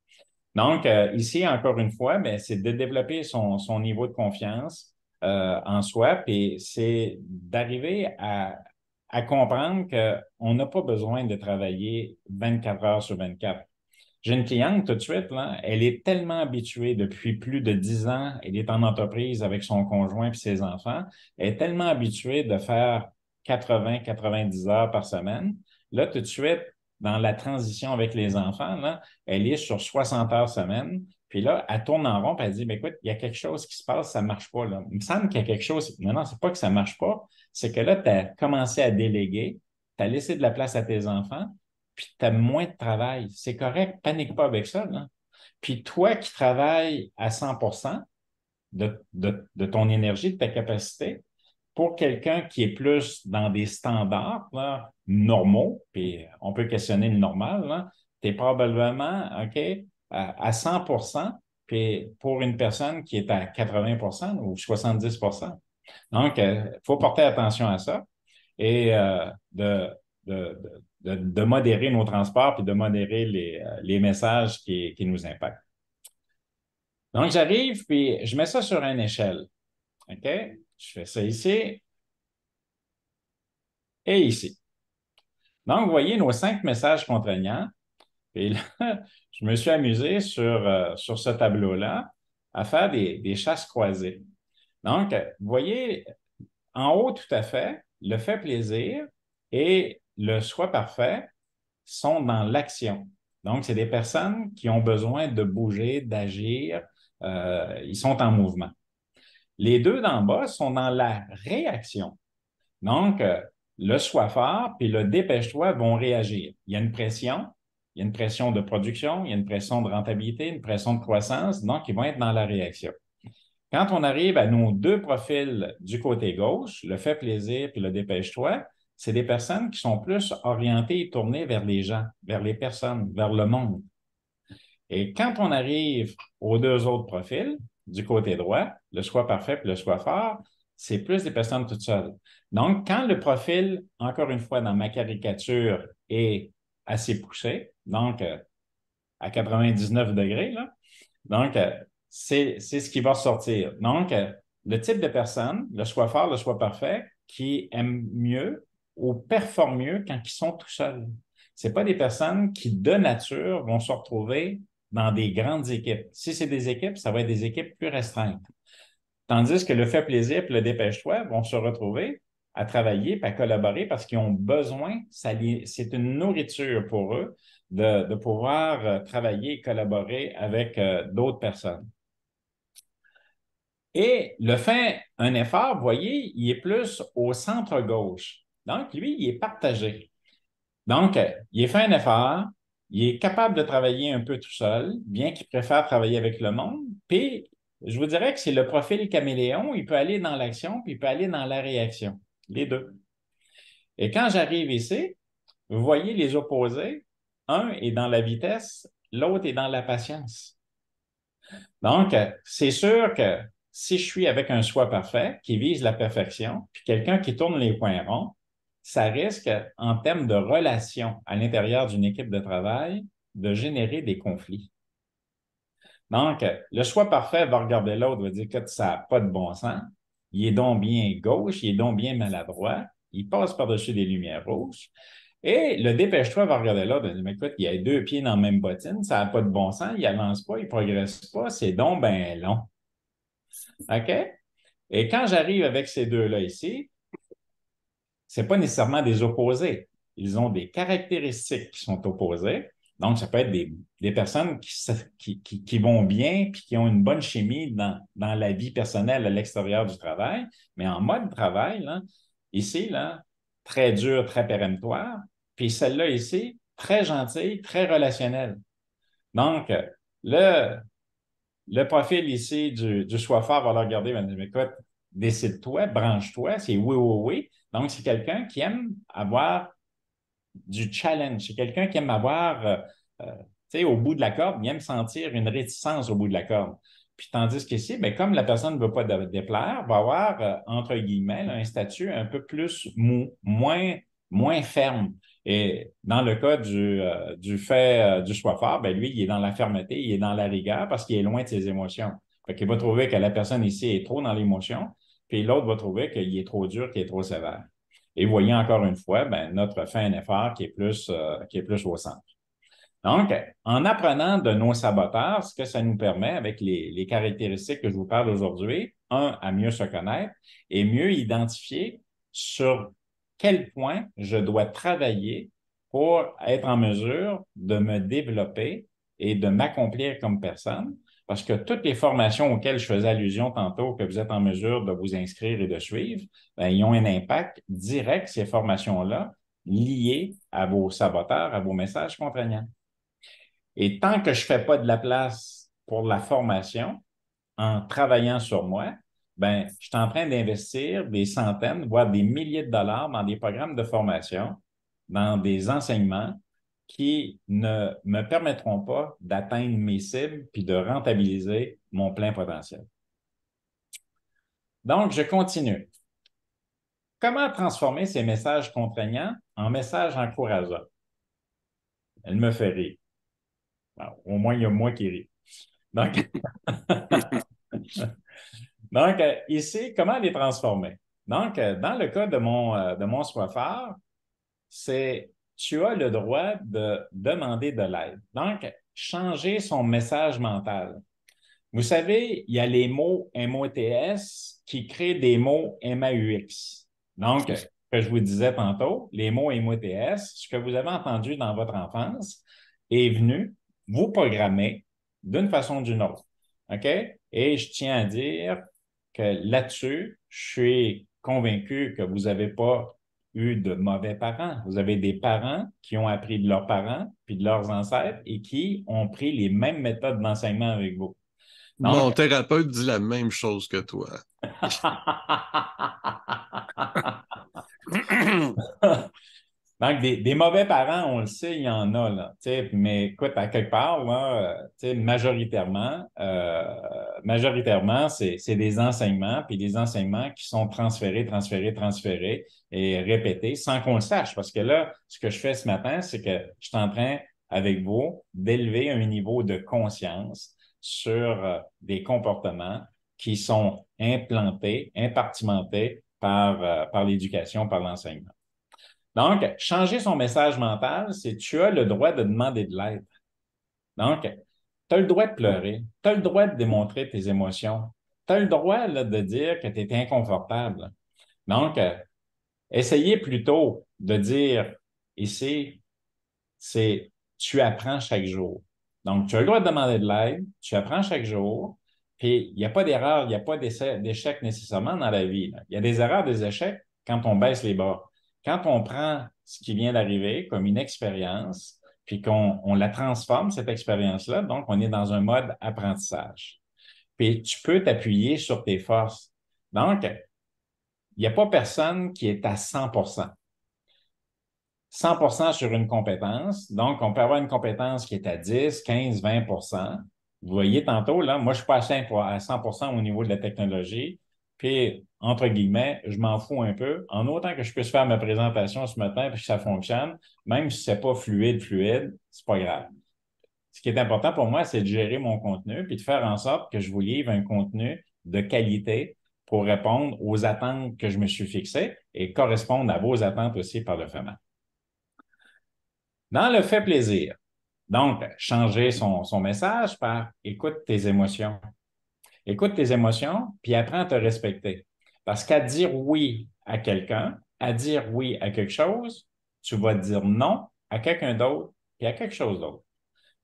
Donc, ici, encore une fois, ben, c'est de développer son niveau de confiance en soi, puis c'est d'arriver à comprendre qu'on n'a pas besoin de travailler 24 heures sur 24. J'ai une cliente tout de suite, là, elle est tellement habituée depuis plus de 10 ans, elle est en entreprise avec son conjoint et ses enfants, elle est tellement habituée de faire 80-90 heures par semaine. Là, tout de suite, dans la transition avec les enfants, là, elle est sur 60 heures semaine. Puis là, elle tourne en rond et elle dit, ben, écoute, il y a quelque chose qui se passe, ça ne marche pas. Là. Il me semble qu'il y a quelque chose. Non, non, c'est pas que ça ne marche pas, c'est que là, tu as commencé à déléguer, tu as laissé de la place à tes enfants, puis tu as moins de travail. C'est correct, panique pas avec ça. Là. Puis toi qui travailles à 100 de ton énergie, de ta capacité, pour quelqu'un qui est plus dans des standards là, normaux, puis on peut questionner le normal, tu es probablement OK, à 100 puis pour une personne qui est à 80 ou 70 Donc, il faut porter attention à ça et de modérer nos transports puis de modérer les messages qui nous impactent. Donc, j'arrive puis je mets ça sur une échelle. OK? Je fais ça ici et ici. Donc, vous voyez nos 5 messages contraignants. Et là, je me suis amusé sur ce tableau-là à faire des chasses croisées. Donc, vous voyez, en haut tout à fait, le fait plaisir et le soi parfait sont dans l'action. Donc, c'est des personnes qui ont besoin de bouger, d'agir. Ils sont en mouvement. Les deux d'en bas sont dans la réaction. Donc, le sois fort puis le dépêche-toi vont réagir. Il y a une pression, il y a une pression de production, il y a une pression de rentabilité, une pression de croissance, donc ils vont être dans la réaction. Quand on arrive à nos deux profils du côté gauche, le fait plaisir puis le dépêche-toi, c'est des personnes qui sont plus orientées et tournées vers les gens, vers les personnes, vers le monde. Et quand on arrive aux deux autres profils, du côté droit, le soi parfait puis le soi fort, c'est plus des personnes toutes seules. Donc, quand le profil, encore une fois, dans ma caricature, est assez poussé, donc à 99 degrés, là, donc c'est ce qui va sortir. Donc, le type de personne, le soi fort, le soi parfait, qui aime mieux ou performe mieux quand ils sont tout seuls. Ce pas des personnes qui, de nature, vont se retrouver dans des grandes équipes. Si c'est des équipes, ça va être des équipes plus restreintes. Tandis que le fait plaisir et le dépêche-toi vont se retrouver à travailler et à collaborer parce qu'ils ont besoin, c'est une nourriture pour eux de pouvoir travailler et collaborer avec d'autres personnes. Et le fait un effort, vous voyez, il est plus au centre-gauche. Donc, lui, il est partagé. Donc, il est fait un effort, il est capable de travailler un peu tout seul, bien qu'il préfère travailler avec le monde. Puis, je vous dirais que c'est le profil caméléon, il peut aller dans l'action, puis il peut aller dans la réaction, les deux. Et quand j'arrive ici, vous voyez les opposés, un est dans la vitesse, l'autre est dans la patience. Donc, c'est sûr que si je suis avec un soi parfait qui vise la perfection, puis quelqu'un qui tourne les coins ronds, ça risque, en termes de relations à l'intérieur d'une équipe de travail, de générer des conflits. Donc, le choix parfait va regarder l'autre, va dire que ça n'a pas de bon sens. Il est donc bien gauche, il est donc bien maladroit, il passe par-dessus des lumières rouges. Et le dépêche-toi va regarder l'autre, va dire, mais écoute, il a 2 pieds dans la même bottine, ça n'a pas de bon sens, il avance pas, il progresse pas, c'est donc ben long. OK? Et quand j'arrive avec ces deux-là ici, c'est pas nécessairement des opposés. Ils ont des caractéristiques qui sont opposées. Donc, ça peut être des personnes qui vont bien puis qui ont une bonne chimie dans la vie personnelle à l'extérieur du travail, mais en mode travail, là, ici, là, très dur, très péremptoire, puis celle-là ici, très gentille, très relationnelle. Donc, le profil ici du soifeur va le regarder, va dire, écoute, décide-toi, branche-toi, c'est oui, oui, oui. Donc, c'est quelqu'un qui aime avoir du challenge. C'est quelqu'un qui aime avoir, tu sais, au bout de la corde, il aime sentir une réticence au bout de la corde. Puis tandis qu'ici, bien, comme la personne ne veut pas déplaire, va avoir, entre guillemets, là, un statut un peu plus mou, moins ferme. Et dans le cas du fait du choix fort, ben lui, il est dans la fermeté, il est dans la rigueur parce qu'il est loin de ses émotions. Fait qu'il va trouver que la personne ici est trop dans l'émotion, puis l'autre va trouver qu'il est trop dur, qu'il est trop sévère. Et vous voyez encore une fois, notre fin NFR qui est plus au centre. Donc, en apprenant de nos saboteurs, ce que ça nous permet, avec les caractéristiques que je vous parle aujourd'hui, à mieux se connaître et mieux identifier sur quel point je dois travailler pour être en mesure de me développer et de m'accomplir comme personne. Parce que toutes les formations auxquelles je faisais allusion tantôt, que vous êtes en mesure de vous inscrire et de suivre, ils ont un impact direct, ces formations-là, liées à vos saboteurs, à vos messages contraignants. Et tant que je ne fais pas de la place pour la formation, en travaillant sur moi, je suis en train d'investir des centaines, voire des milliers de dollars dans des programmes de formation, dans des enseignements qui ne me permettront pas d'atteindre mes cibles puis de rentabiliser mon plein potentiel. Donc, je continue. Comment transformer ces messages contraignants en messages encourageants? Elle me fait rire. Alors, au moins, il y a moi qui ris. Donc, ici, comment les transformer? Donc, dans le cas de mon soifeur, c'est tu as le droit de demander de l'aide. Donc, changer son message mental. Vous savez, il y a les mots MOTS qui créent des mots MAUX. Donc, que je vous disais tantôt, les mots MOTS, ce que vous avez entendu dans votre enfance, est venu vous programmer d'une façon ou d'une autre. OK? Et je tiens à dire que là-dessus, je suis convaincu que vous n'avez pas eu de mauvais parents. Vous avez des parents qui ont appris de leurs parents puis de leurs ancêtres et qui ont pris les mêmes méthodes d'enseignement avec vous. Donc, Mon thérapeute dit la même chose que toi. Donc, des mauvais parents, on le sait, il y en a, là. Mais écoute, à quelque part, là, majoritairement, c'est des enseignements, puis des enseignements qui sont transférés et répétés sans qu'on le sache. Parce que là, ce que je fais ce matin, c'est que je suis en train, avec vous, d'élever un niveau de conscience sur des comportements qui sont implantés, impartimentés par l'éducation, par l'enseignement. Donc, changer son message mental, c'est tu as le droit de demander de l'aide. Donc, tu as le droit de pleurer, tu as le droit de démontrer tes émotions, tu as le droit là, de dire que tu es inconfortable. Donc, essayez plutôt de dire ici, c'est tu apprends chaque jour. Donc, tu as le droit de demander de l'aide, tu apprends chaque jour, puis il n'y a pas d'erreur, il n'y a pas d'échec nécessairement dans la vie. Il y a des erreurs, des échecs quand on baisse les bras. Quand on prend ce qui vient d'arriver comme une expérience, puis qu'on la transforme, cette expérience-là, donc on est dans un mode apprentissage. Puis tu peux t'appuyer sur tes forces. Donc, il n'y a pas personne qui est à 100%. 100% sur une compétence. Donc, on peut avoir une compétence qui est à 10, 15, 20%. Vous voyez tantôt, là, moi, je suis pas à 100% au niveau de la technologie. Puis, entre guillemets, je m'en fous un peu. En autant que je puisse faire ma présentation ce matin puis que ça fonctionne, même si c'est pas fluide, c'est pas grave. Ce qui est important pour moi, c'est de gérer mon contenu puis de faire en sorte que je vous livre un contenu de qualité pour répondre aux attentes que je me suis fixées et correspondre à vos attentes aussi par le fait même. Dans le fait plaisir, donc, changer son message par écoute tes émotions. Écoute tes émotions, puis apprends à te respecter. Parce qu'à dire oui à quelqu'un, à dire oui à quelque chose, tu vas dire non à quelqu'un d'autre et à quelque chose d'autre.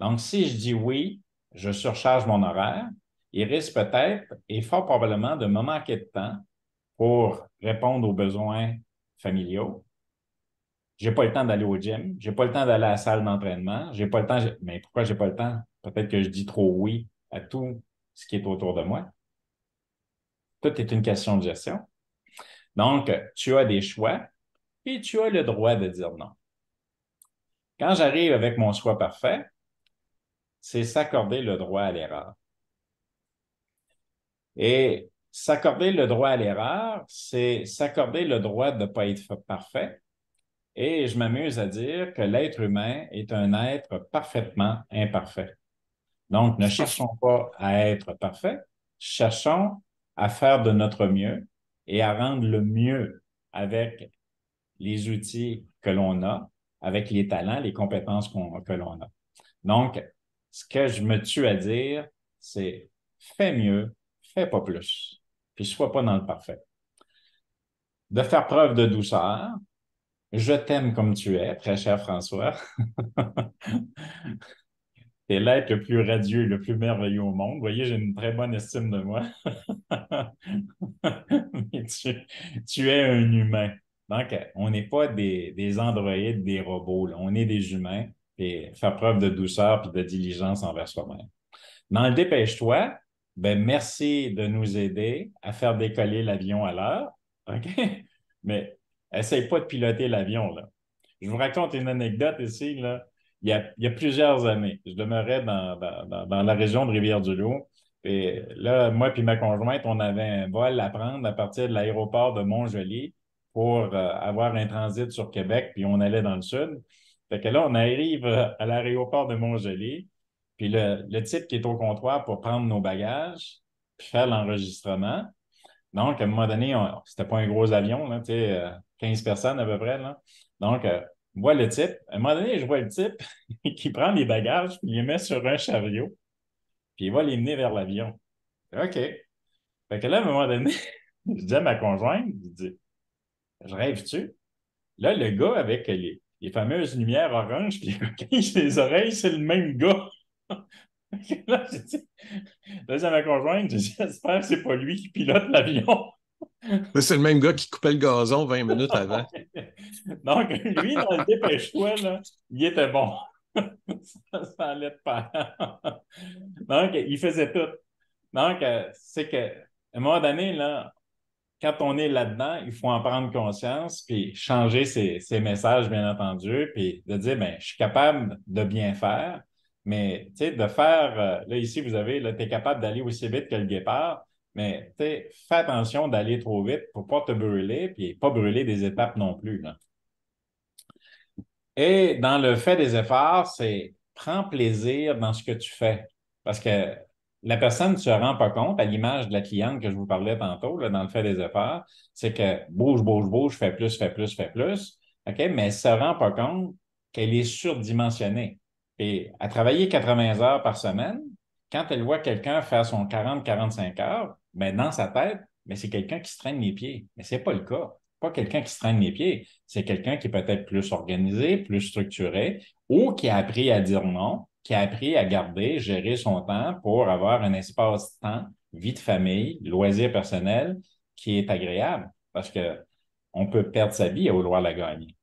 Donc, si je dis oui, je surcharge mon horaire, il risque peut-être et fort probablement de me manquer de temps pour répondre aux besoins familiaux. J'ai pas le temps d'aller au gym, j'ai pas le temps d'aller à la salle d'entraînement, j'ai pas le temps. Mais pourquoi j'ai pas le temps? Peut-être que je dis trop oui à tout ce qui est autour de moi. Tout est une question de gestion. Donc, tu as des choix et tu as le droit de dire non. Quand j'arrive avec mon choix parfait, c'est s'accorder le droit à l'erreur. Et s'accorder le droit à l'erreur, c'est s'accorder le droit de ne pas être parfait. Et je m'amuse à dire que l'être humain est un être parfaitement imparfait. Donc, ne cherchons pas à être parfait, cherchons à faire de notre mieux et à rendre le mieux avec les outils que l'on a avec les talents, les compétences que l'on a. Donc, ce que je me tue à dire, c'est fais mieux, fais pas plus, puis sois pas dans le parfait. De faire preuve de douceur, je t'aime comme tu es, très cher François. T'es l'être le plus radieux, le plus merveilleux au monde. Vous voyez, j'ai une très bonne estime de moi. Mais tu es un humain. Donc, on n'est pas des androïdes, des robots, là. On est des humains. Et faire preuve de douceur et de diligence envers soi-même. Dans le Dépêche-toi, ben merci de nous aider à faire décoller l'avion à l'heure. OK? Mais essaye pas de piloter l'avion, là. Je vous raconte une anecdote ici, là. Il y a plusieurs années, je demeurais dans la région de Rivière-du-Loup. Et là, moi et ma conjointe, on avait un vol à prendre à partir de l'aéroport de Montjoli pour avoir un transit sur Québec, puis on allait dans le sud. Fait que là, on arrive à l'aéroport de Montjoli, puis le type qui est au comptoir pour prendre nos bagages, puis faire l'enregistrement. Donc, à un moment donné, c'était pas un gros avion, là, tu sais, 15 personnes à peu près, là. Donc, je vois le type. À un moment donné, je vois le type qui prend les bagages, puis il les met sur un chariot, puis il va les mener vers l'avion. OK. Fait que là, à un moment donné, je dis à ma conjointe, je dis, je rêve-tu? Là, le gars avec les fameuses lumières oranges, puis les oreilles, c'est le même gars. Là, j'ai dit, là, j'ai à ma conjointe, j'ai dit, j'espère que c'est pas lui qui pilote l'avion. Mais c'est le même gars qui coupait le gazon 20 minutes avant. Donc, lui, dans le dépêche-toi, là, il était bon. Ça allait de pair. Donc, il faisait tout. Donc, c'est qu'à un moment donné, là, quand on est là-dedans, il faut en prendre conscience, puis changer ses messages, bien entendu, puis de dire, ben, je suis capable de bien faire, mais, tu sais, de faire, là, ici, vous avez, là, tu es capable d'aller aussi vite que le guépard, mais, tu sais, fais attention d'aller trop vite pour pas te brûler, puis pas brûler des étapes non plus, là. Et dans le fait des efforts, c'est prends plaisir dans ce que tu fais. Parce que la personne ne se rend pas compte, à l'image de la cliente que je vous parlais tantôt, là, dans le fait des efforts, c'est que bouge, bouge, bouge, fais plus, fais plus, fais plus. OK? Mais elle ne se rend pas compte qu'elle est surdimensionnée. Et à travailler 80 heures par semaine, quand elle voit quelqu'un faire son 40-45 heures, ben, dans sa tête, ben, c'est quelqu'un qui se traîne les pieds. Mais c'est pas le cas. Pas quelqu'un qui se traîne les pieds. C'est quelqu'un qui est peut-être plus organisé, plus structuré, ou qui a appris à dire non, qui a appris à garder, gérer son temps pour avoir un espace-temps, vie de famille, loisirs personnels qui est agréable. Parce que on peut perdre sa vie à vouloir la gagner.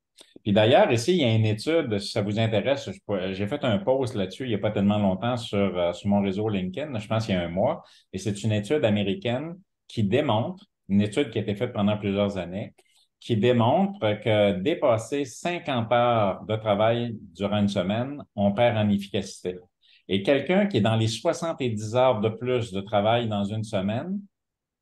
Puis d'ailleurs, ici, il y a une étude, si ça vous intéresse, j'ai fait un post là-dessus il n'y a pas tellement longtemps sur mon réseau LinkedIn, je pense qu'il y a un mois, et c'est une étude américaine qui démontre, une étude qui a été faite pendant plusieurs années, qui démontre que dépasser 50 heures de travail durant une semaine, on perd en efficacité. Et quelqu'un qui est dans les 70 heures de plus de travail dans une semaine,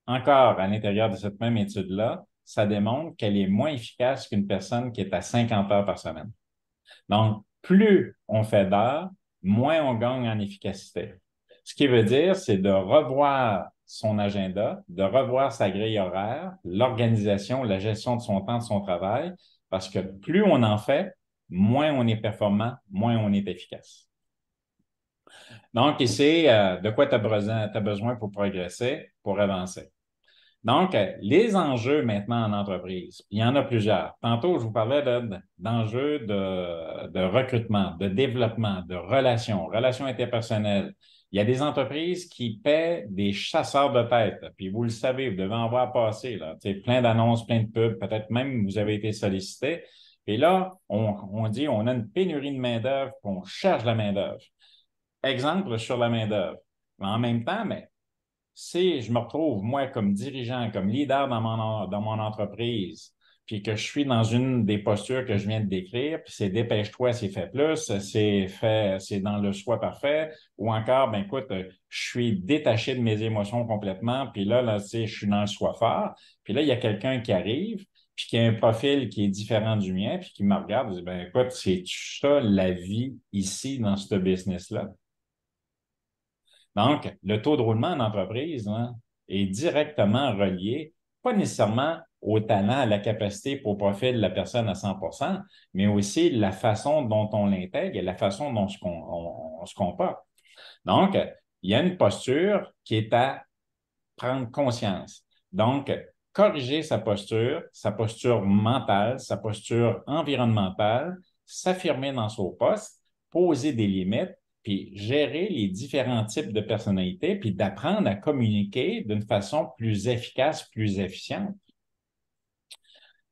encore à l'intérieur de cette même étude-là, ça démontre qu'elle est moins efficace qu'une personne qui est à 50 heures par semaine. Donc, plus on fait d'heures, moins on gagne en efficacité. Ce qui veut dire, c'est de revoir son agenda, de revoir sa grille horaire, l'organisation, la gestion de son temps, de son travail, parce que plus on en fait, moins on est performant, moins on est efficace. Donc, ici, de quoi tu as besoin pour progresser, pour avancer. Donc, les enjeux maintenant en entreprise, il y en a plusieurs. Tantôt, je vous parlais d'enjeux de recrutement, de développement, de relations interpersonnelles. Il y a des entreprises qui paient des chasseurs de tête. Puis vous le savez, vous devez en voir passer, là. Tu sais, plein d'annonces, plein de pubs, peut-être même vous avez été sollicité. Et là, on dit on a une pénurie de main-d'œuvre, puis on cherche la main-d'œuvre. Exemple sur la main-d'œuvre. Mais en même temps, mais si je me retrouve, moi, comme dirigeant, comme leader dans mon entreprise, puis que je suis dans une des postures que je viens de décrire, puis c'est dépêche-toi, c'est fait plus, c'est fait, c'est dans le soi parfait, ou encore, ben écoute, je suis détaché de mes émotions complètement, puis là, tu sais, je suis dans le soi fort, puis là, il y a quelqu'un qui arrive, puis qui a un profil qui est différent du mien, puis qui me regarde, dit, ben écoute, c'est ça la vie ici dans ce business-là. Donc, le taux de roulement en entreprise là, est directement relié, pas nécessairement au talent, à la capacité pour profil de la personne à 100%, mais aussi la façon dont on l'intègre et la façon dont on se comporte. Donc, il y a une posture qui est à prendre conscience. Donc, corriger sa posture mentale, sa posture environnementale, s'affirmer dans son poste, poser des limites, puis gérer les différents types de personnalités, puis d'apprendre à communiquer d'une façon plus efficace, plus efficiente.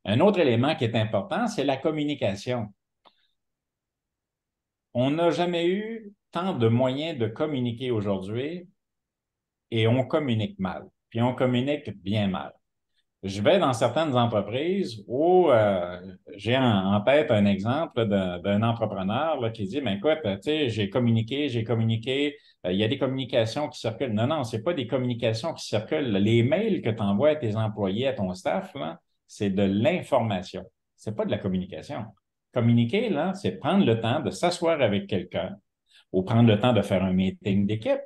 Un autre élément qui est important, c'est la communication. On n'a jamais eu tant de moyens de communiquer aujourd'hui et on communique mal, puis on communique bien mal. Je vais dans certaines entreprises où j'ai en tête un exemple d'un entrepreneur là, qui dit, mais écoute, tu sais, j'ai communiqué, il y a des communications qui circulent. Non, non, c'est pas des communications qui circulent. Les mails que tu envoies à tes employés, à ton staff, là, c'est de l'information. C'est pas de la communication. Communiquer, là, c'est prendre le temps de s'asseoir avec quelqu'un ou prendre le temps de faire un meeting d'équipe.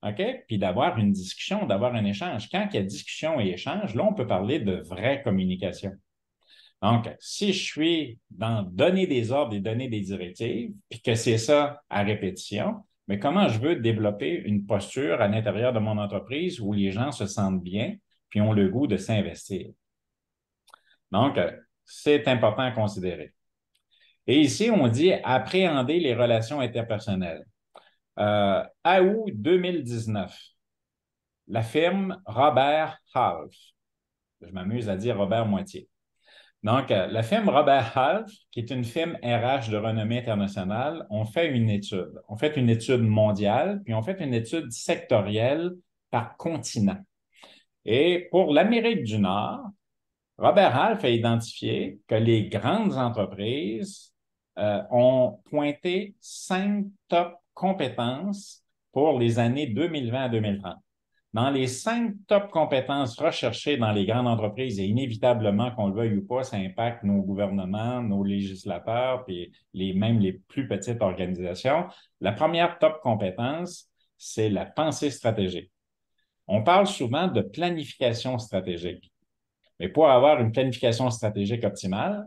OK? Puis d'avoir une discussion, d'avoir un échange. Quand il y a discussion et échange, là, on peut parler de vraie communication. Donc, si je suis dans donner des ordres et donner des directives, puis que c'est ça à répétition, mais comment je veux développer une posture à l'intérieur de mon entreprise où les gens se sentent bien, puis ont le goût de s'investir. Donc, c'est important à considérer. Et ici, on dit appréhender les relations interpersonnelles. À août 2019, la firme Robert Half, je m'amuse à dire Robert Moitié. Donc, la firme Robert Half, qui est une firme RH de renommée internationale, ont fait une étude. On fait une étude mondiale, puis on fait une étude sectorielle par continent. Et pour l'Amérique du Nord, Robert Half a identifié que les grandes entreprises ont pointé 5 top compétences pour les années 2020 à 2030. Dans les 5 top compétences recherchées dans les grandes entreprises, et inévitablement, qu'on le veuille ou pas, ça impacte nos gouvernements, nos législateurs, puis même les plus petites organisations. La première top compétence, c'est la pensée stratégique. On parle souvent de planification stratégique. Mais pour avoir une planification stratégique optimale,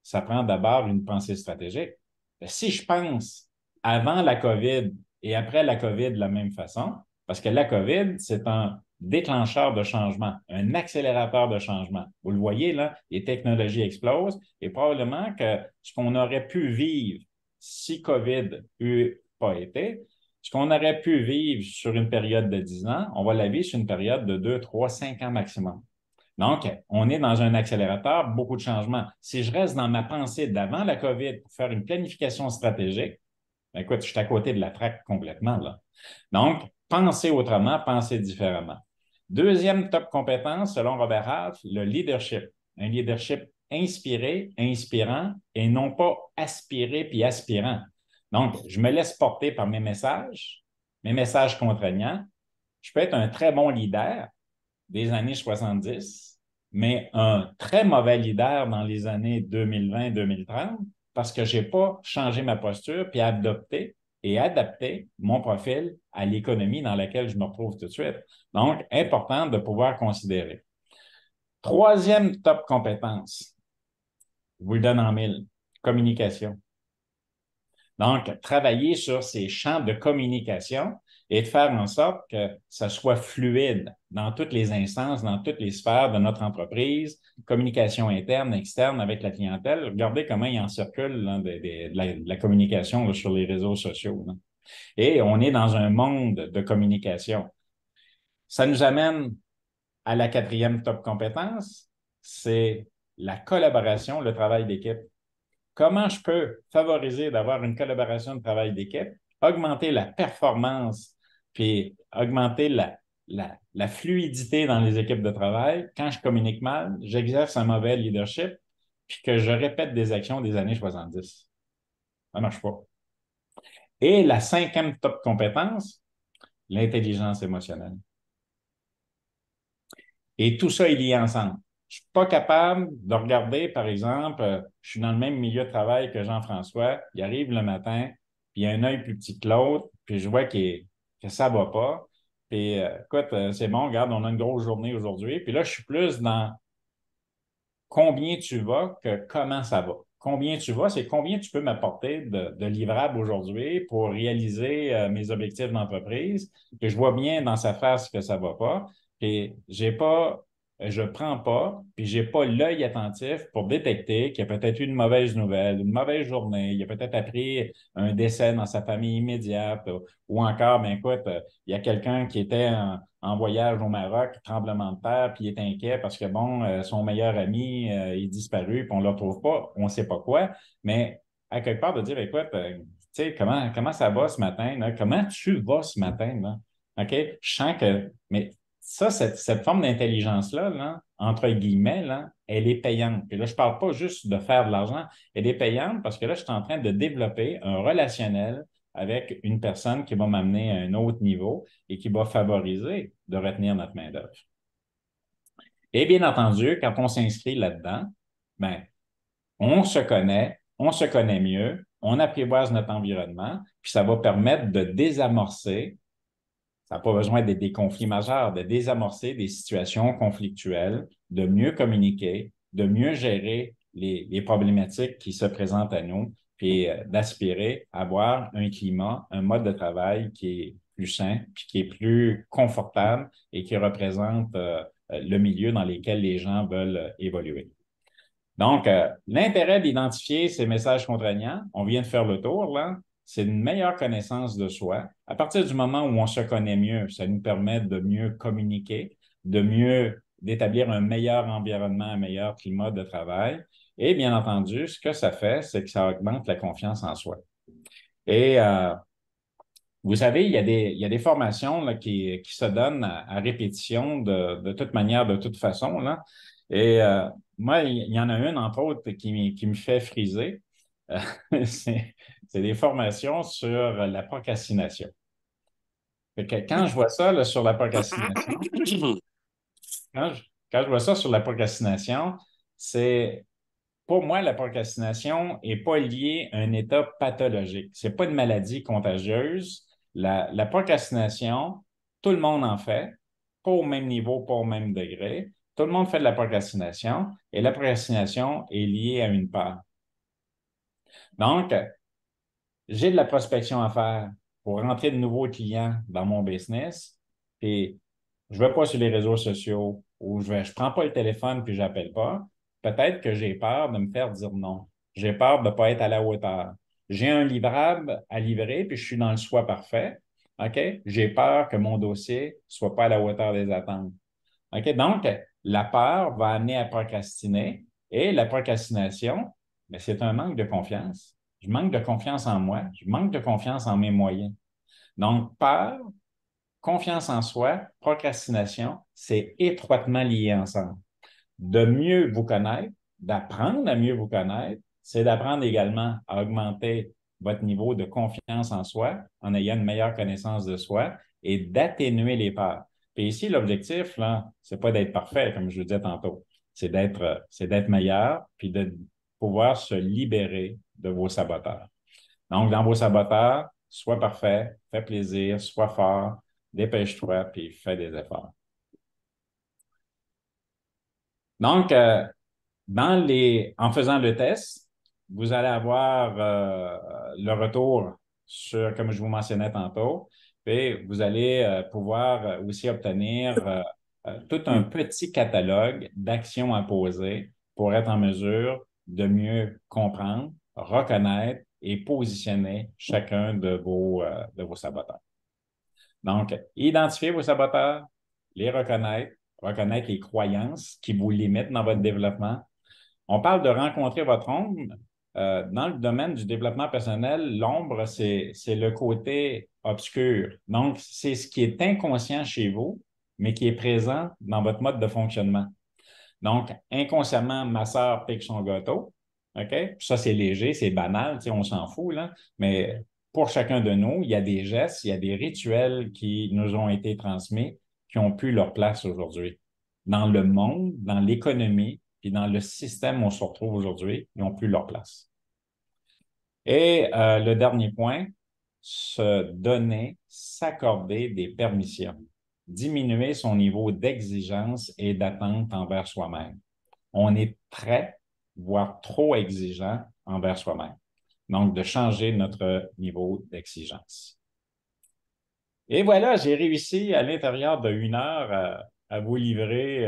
ça prend d'abord une pensée stratégique. Si je pense avant la COVID et après la COVID de la même façon, parce que la COVID, c'est un déclencheur de changement, un accélérateur de changement. Vous le voyez, là, les technologies explosent et probablement que ce qu'on aurait pu vivre si COVID n'eût pas été, ce qu'on aurait pu vivre sur une période de 10 ans, on va la vivre sur une période de 2, 3, 5 ans maximum. Donc, on est dans un accélérateur, beaucoup de changements. Si je reste dans ma pensée d'avant la COVID pour faire une planification stratégique, ben écoute, je suis à côté de la traque complètement, là. Donc, penser autrement, penser différemment. Deuxième top compétence, selon Robert Half, le leadership. Un leadership inspiré, inspirant et non pas aspiré puis aspirant. Donc, je me laisse porter par mes messages contraignants. Je peux être un très bon leader des années 70, mais un très mauvais leader dans les années 2020-2030 parce que je n'ai pas changé ma posture puis adopté et adapté mon profil à l'économie dans laquelle je me retrouve tout de suite. Donc, important de pouvoir considérer. Troisième top compétence, je vous le donne en mille, communication. Donc, travailler sur ces champs de communication et de faire en sorte que ça soit fluide dans toutes les instances, dans toutes les sphères de notre entreprise, communication interne, externe avec la clientèle. Regardez comment il en circule là, de la communication là, sur les réseaux sociaux. Là. Et on est dans un monde de communication. Ça nous amène à la quatrième top compétence, c'est la collaboration, le travail d'équipe. Comment je peux favoriser d'avoir une collaboration de travail d'équipe, augmenter la performance, puis augmenter la fluidité dans les équipes de travail. Quand je communique mal, j'exerce un mauvais leadership, puis que je répète des actions des années 70. Ça ne marche pas. Et la cinquième top compétence, l'intelligence émotionnelle. Et tout ça est lié ensemble. Je suis pas capable de regarder, par exemple, je suis dans le même milieu de travail que Jean-François, il arrive le matin, puis il a un œil plus petit que l'autre, puis je vois que ça va pas. Puis écoute, c'est bon, regarde, on a une grosse journée aujourd'hui. Puis là, je suis plus dans combien tu vas que comment ça va. Combien tu vas, c'est combien tu peux m'apporter de livrables aujourd'hui pour réaliser mes objectifs d'entreprise, que je vois bien dans sa face que ça va pas, et je prends pas, puis j'ai pas l'œil attentif pour détecter qu'il y a peut-être eu une mauvaise nouvelle, une mauvaise journée, il a peut-être appris un décès dans sa famille immédiate, ou encore, ben écoute, il y a quelqu'un qui était en voyage au Maroc, tremblement de terre, puis il est inquiet parce que, bon, son meilleur ami est disparu, puis on ne le retrouve pas, on ne sait pas quoi, mais à quelque part de dire, écoute, tu sais, comment ça va ce matin, là? Comment tu vas ce matin, là? OK? Je sens que, mais ça, cette forme d'intelligence-là, là, entre guillemets, là, elle est payante. Puis là, je ne parle pas juste de faire de l'argent, elle est payante parce que là, je suis en train de développer un relationnel avec une personne qui va m'amener à un autre niveau et qui va favoriser de retenir notre main-d'œuvre. Et bien entendu, quand on s'inscrit là-dedans, ben, on se connaît mieux, on apprivoise notre environnement, puis ça va permettre de désamorcer, ça n'a pas besoin d'être des conflits majeurs, de désamorcer des situations conflictuelles, de mieux communiquer, de mieux gérer les problématiques qui se présentent à nous, puis d'aspirer à avoir un climat, un mode de travail qui est plus sain, puis qui est plus confortable et qui représente le milieu dans lequel les gens veulent évoluer. Donc, l'intérêt d'identifier ces messages contraignants, on vient de faire le tour, là, c'est une meilleure connaissance de soi. À partir du moment où on se connaît mieux, ça nous permet de mieux communiquer, d'établir un meilleur environnement, un meilleur climat de travail. Et bien entendu, ce que ça fait, c'est que ça augmente la confiance en soi. Et vous savez, il y a des formations là, qui se donnent à répétition de toute manière, de toute façon, là. Et moi, il y en a une, entre autres, qui me fait friser. Euh, c'est des formations sur la procrastination. Fait que quand je vois ça là, sur la procrastination, quand je, quand je vois ça sur la procrastination, c'est pour moi, la procrastination n'est pas liée à un état pathologique. C'est pas une maladie contagieuse. La procrastination, tout le monde en fait, pas au même niveau, pas au même degré. Tout le monde fait de la procrastination et la procrastination est liée à une peur. Donc, j'ai de la prospection à faire pour rentrer de nouveaux clients dans mon business et je ne vais pas sur les réseaux sociaux ou je prends pas le téléphone puis j'appelle pas. Peut-être que j'ai peur de me faire dire non. J'ai peur de ne pas être à la hauteur. J'ai un livrable à livrer puis je suis dans le soi parfait. OK? J'ai peur que mon dossier soit pas à la hauteur des attentes. OK? Donc, la peur va amener à procrastiner et la procrastination, ben, c'est un manque de confiance. Je manque de confiance en moi. Je manque de confiance en mes moyens. Donc, peur, confiance en soi, procrastination, c'est étroitement lié ensemble. De mieux vous connaître, d'apprendre à mieux vous connaître, c'est d'apprendre également à augmenter votre niveau de confiance en soi en ayant une meilleure connaissance de soi et d'atténuer les peurs. Puis ici, l'objectif, là, c'est pas d'être parfait, comme je le disais tantôt. C'est d'être meilleur puis de pouvoir se libérer de vos saboteurs. Donc, dans vos saboteurs, sois parfait, fais plaisir, sois fort, dépêche-toi, puis fais des efforts. Donc, en faisant le test, vous allez avoir le retour sur, comme je vous mentionnais tantôt, puis vous allez pouvoir aussi obtenir tout un petit catalogue d'actions à poser pour être en mesure de mieux comprendre, reconnaître et positionner chacun de vos saboteurs. Donc, identifier vos saboteurs, les reconnaître les croyances qui vous limitent dans votre développement. On parle de rencontrer votre ombre. Dans le domaine du développement personnel, l'ombre, c'est le côté obscur. Donc, c'est ce qui est inconscient chez vous, mais qui est présent dans votre mode de fonctionnement. Donc, inconsciemment, ma sœur pique son gâteau. OK? Ça, c'est léger, c'est banal, on s'en fout, là. Mais pour chacun de nous, il y a des gestes, il y a des rituels qui nous ont été transmis, qui ont pu leur place aujourd'hui. Dans le monde, dans l'économie, puis dans le système où on se retrouve aujourd'hui, ils n'ont plus leur place. Et le dernier point, se donner, s'accorder des permissions, diminuer son niveau d'exigence et d'attente envers soi-même. on est très, voire trop exigeant envers soi-même. Donc, de changer notre niveau d'exigence. Et voilà, j'ai réussi à l'intérieur de 1 heure à vous livrer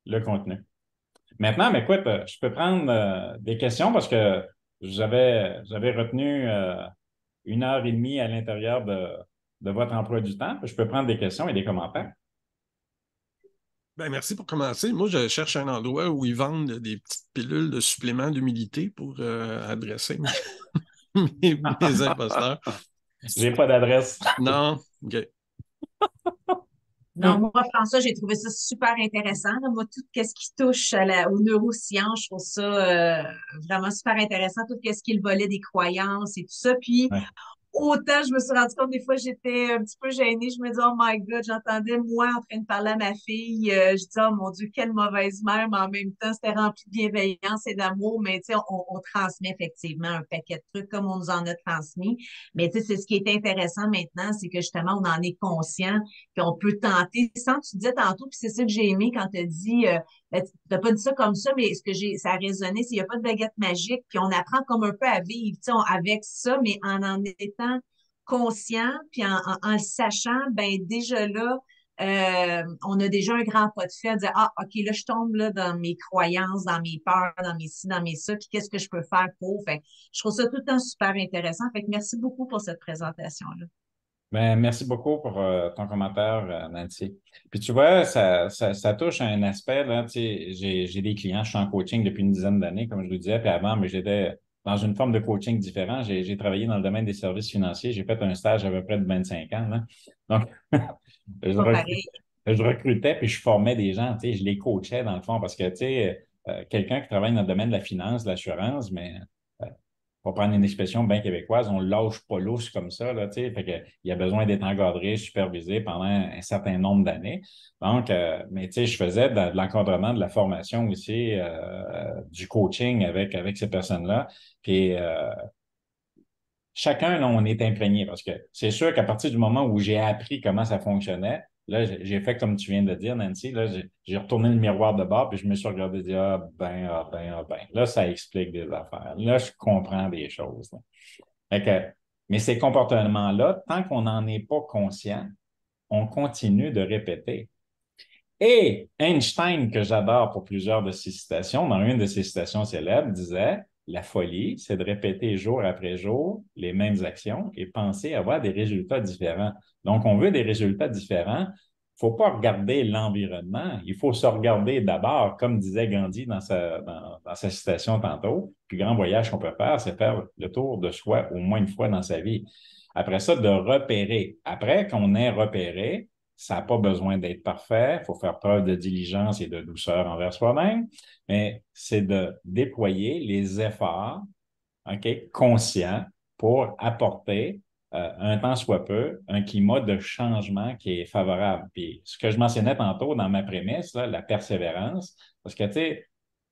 le contenu. Maintenant, mais écoute, je peux prendre des questions parce que j'avais retenu 1 heure et demie à l'intérieur de votre emploi du temps. Je peux prendre des questions et des commentaires. Ben, merci pour commencer. Moi, je cherche un endroit où ils vendent des petites pilules de suppléments d'humidité pour adresser mes imposteurs. J'ai pas d'adresse. Non, OK. Non, moi, François, j'ai trouvé ça super intéressant, là. Moi, tout ce qui touche aux neurosciences, je trouve ça vraiment super intéressant. Tout ce qui est le volet des croyances et tout ça. Puis, Ouais. autant je me suis rendu compte, des fois, j'étais un petit peu gênée. Je me dis, oh my God, j'entendais moi en train de parler à ma fille. Je dis, oh mon Dieu, quelle mauvaise mère, mais en même temps, c'était rempli de bienveillance et d'amour. Mais tu sais, on transmet effectivement un paquet de trucs comme on nous en a transmis. Mais tu sais, c'est ce qui est intéressant maintenant, c'est que justement, on en est conscient, qu'on peut tenter, sans tu disais tantôt, puis c'est ça que j'ai aimé quand tu as dit, tu n'as pas dit ça comme ça, mais ça a résonné, c'est qu'il n'y a pas de baguette magique, puis on apprend comme un peu à vivre, tu sais, avec ça, mais en étant conscient, puis en le sachant, ben déjà là, on a déjà un grand pas de fait à dire, ah, OK, là, je tombe là dans mes croyances, dans mes peurs, dans mes ci, dans mes ça, puis qu'est-ce que je peux faire pour? Fait que je trouve ça tout le temps super intéressant. Fait que merci beaucoup pour cette présentation-là. Ben, merci beaucoup pour ton commentaire, Nancy. Puis tu vois, ça touche à un aspect, là, tu sais, j'ai des clients, je suis en coaching depuis une dizaine d'années, comme je vous disais, puis avant, mais j'étais dans une forme de coaching différent. J'ai travaillé dans le domaine des services financiers, j'ai fait un stage à peu près de 25 ans, là. Donc, je, Pas recru- pareil. je recrutais puis je formais des gens, tu sais, je les coachais dans le fond, parce que, tu sais, quelqu'un qui travaille dans le domaine de la finance, de l'assurance, mais pour prendre une expression bien québécoise, on ne lâche pas lousse comme ça, là, tu sais, fait que, il y a besoin d'être encadré, supervisé pendant un certain nombre d'années. Donc, mais tu sais, je faisais de l'encadrement, de la formation aussi, du coaching avec ces personnes-là. Puis, chacun, là, on est imprégné parce que c'est sûr qu'à partir du moment où j'ai appris comment ça fonctionnait, là, j'ai fait comme tu viens de dire, Nancy, là, j'ai retourné le miroir de bord puis je me suis regardé et dit, ah ben, ah ben, ah ben. Là, ça explique des affaires. Là, je comprends des choses, là. Fait que, mais ces comportements-là, tant qu'on n'en est pas conscient, on continue de répéter. Et Einstein, que j'adore pour plusieurs de ses citations, dans une de ses citations célèbres, disait, la folie, c'est de répéter jour après jour les mêmes actions et penser avoir des résultats différents. Donc, on veut des résultats différents. Il ne faut pas regarder l'environnement, il faut se regarder d'abord, comme disait Gandhi dans sa citation tantôt, le plus grand voyage qu'on peut faire, c'est faire le tour de soi au moins une fois dans sa vie. Après ça, de repérer. Après qu'on ait repéré, ça n'a pas besoin d'être parfait. Il faut faire preuve de diligence et de douceur envers soi-même, mais c'est de déployer les efforts, OK, conscients pour apporter un tant soit peu un climat de changement qui est favorable. Puis ce que je mentionnais tantôt dans ma prémisse, là, la persévérance, parce que tu sais,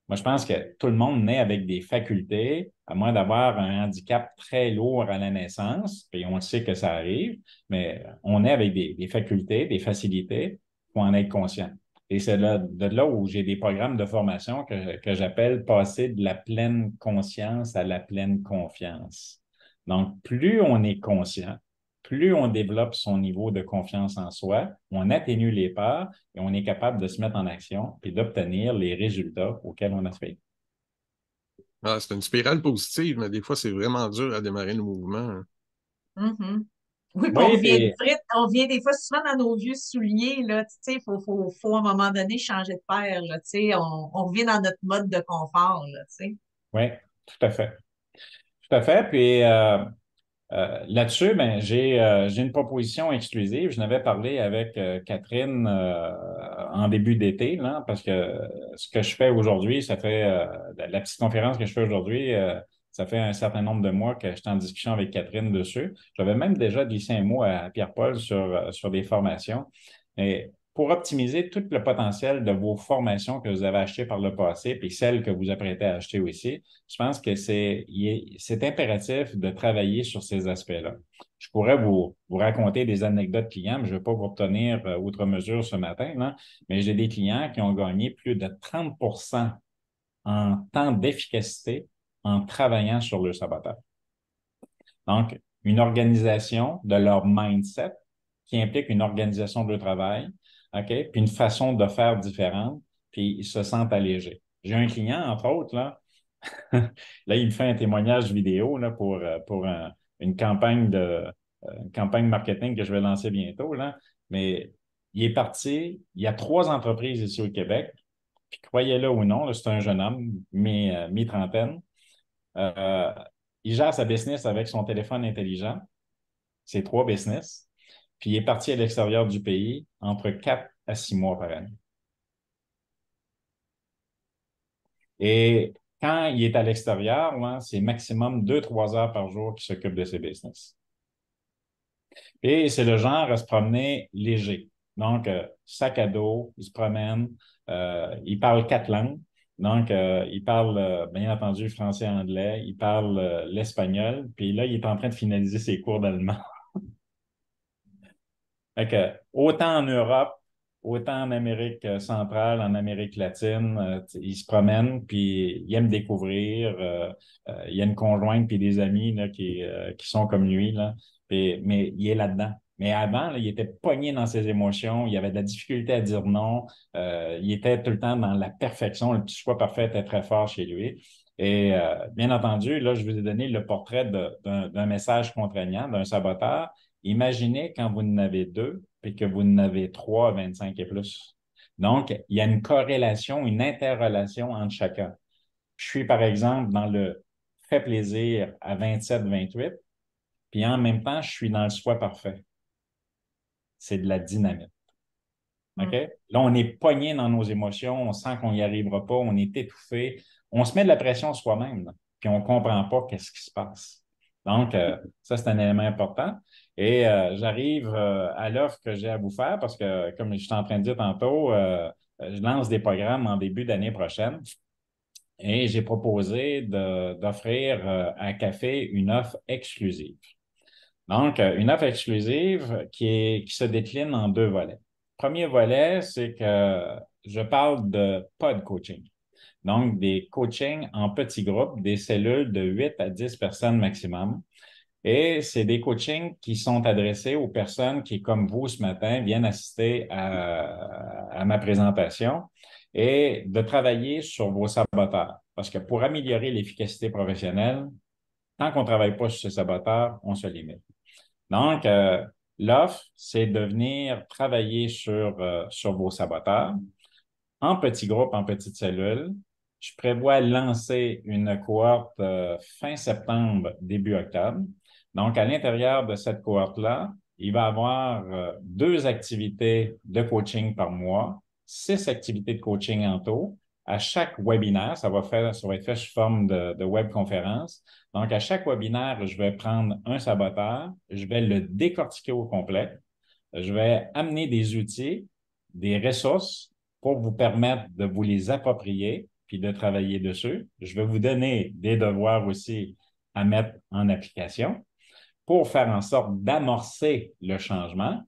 moi, je pense que tout le monde naît avec des facultés, à moins d'avoir un handicap très lourd à la naissance, puis on sait que ça arrive, mais on naît avec des facultés, des facilités, il faut en être conscient. Et c'est de là où j'ai des programmes de formation que j'appelle passer de la pleine conscience à la pleine confiance. Donc, plus on est conscient, plus on développe son niveau de confiance en soi, on atténue les peurs et on est capable de se mettre en action et d'obtenir les résultats auxquels on aspire. Ah, c'est une spirale positive, mais des fois, c'est vraiment dur à démarrer le mouvement. Mhm. Oui, puis Oui, puis on revient des fois souvent dans nos vieux souliers, là, tu sais, faut à un moment donné changer de paire, là, tu sais, on revient dans notre mode de confort, là, tu sais. oui, tout à fait. Tout à fait. Puis là-dessus, ben, j'ai une proposition exclusive. Je n'avais parlé avec Catherine en début d'été, là, parce que ce que je fais aujourd'hui, ça fait la petite conférence que je fais aujourd'hui, ça fait un certain nombre de mois que je suis en discussion avec Catherine dessus. J'avais même déjà glissé un mot à Pierre-Paul sur des formations. Et pour optimiser tout le potentiel de vos formations que vous avez achetées par le passé, puis celles que vous apprêtez à acheter aussi, je pense que c'est impératif de travailler sur ces aspects-là. Je pourrais vous raconter des anecdotes clients, mais je ne vais pas vous retenir outre mesure ce matin, là, mais j'ai des clients qui ont gagné plus de 30 en temps d'efficacité en travaillant sur le sabotage. Donc, une organisation de leur mindset qui implique une organisation de travail, OK, puis une façon de faire différente, puis ils se sentent allégés. J'ai un client, entre autres, là, là, il me fait un témoignage vidéo là, pour une campagne marketing que je vais lancer bientôt, là, mais il est parti, il y a 3 entreprises ici au Québec, puis croyez-le ou non, là, c'est un jeune homme, mi-trentaine. Euh, il gère sa business avec son téléphone intelligent, ses 3 business, puis il est parti à l'extérieur du pays entre 4 à 6 mois par année. Et quand il est à l'extérieur, là, c'est maximum 2-3 heures par jour qu'il s'occupe de ses business. Et c'est le genre à se promener léger. Donc, sac à dos, il se promène, il parle 4 langues. Donc, il parle, bien entendu, français et anglais, il parle l'espagnol, puis là, il est en train de finaliser ses cours d'allemand. Fait que, autant en Europe, autant en Amérique centrale, en Amérique latine, il se promène, puis il aime découvrir. Il y a une conjointe puis des amis là, qui sont comme lui, là, mais il est là-dedans. Mais avant, là, il était pogné dans ses émotions, il avait de la difficulté à dire non, il était tout le temps dans la perfection, le petit choix parfait était très fort chez lui. Et bien entendu, là, je vous ai donné le portrait d'un message contraignant, d'un saboteur. Imaginez quand vous en avez 2 et que vous en avez 3, 25 et plus. Donc, il y a une corrélation, une interrelation entre chacun. Je suis, par exemple, dans le fait plaisir à 27, 28, puis en même temps, je suis dans le soi parfait. C'est de la dynamite. OK? Là, on est pogné dans nos émotions, on sent qu'on n'y arrivera pas, on est étouffé, on se met de la pression soi-même, là, puis on ne comprend pas qu'est-ce qui se passe. Donc, ça, c'est un élément important. Et j'arrive à l'offre que j'ai à vous faire parce que, comme je suis en train de dire tantôt, je lance des programmes en début d'année prochaine et j'ai proposé d'offrir à Café une offre exclusive. Donc, une offre exclusive qui se décline en 2 volets. Premier volet, c'est que je parle de pod coaching. Donc, des coachings en petits groupes, des cellules de 8 à 10 personnes maximum. Et c'est des coachings qui sont adressés aux personnes qui, comme vous ce matin, viennent assister à ma présentation et de travailler sur vos saboteurs. Parce que pour améliorer l'efficacité professionnelle, tant qu'on ne travaille pas sur ces saboteurs, on se limite. Donc, l'offre, c'est de venir travailler sur vos saboteurs en petits groupes, en petites cellules. Je prévois lancer une cohorte fin septembre, début octobre. Donc, à l'intérieur de cette cohorte-là, il va y avoir 2 activités de coaching par mois, 6 activités de coaching en tout. À chaque webinaire, ça va être fait sous forme de webconférence. Donc, à chaque webinaire, je vais prendre un saboteur, je vais le décortiquer au complet, je vais amener des outils, des ressources pour vous permettre de vous les approprier puis de travailler dessus. Je vais vous donner des devoirs aussi à mettre en application pour faire en sorte d'amorcer le changement.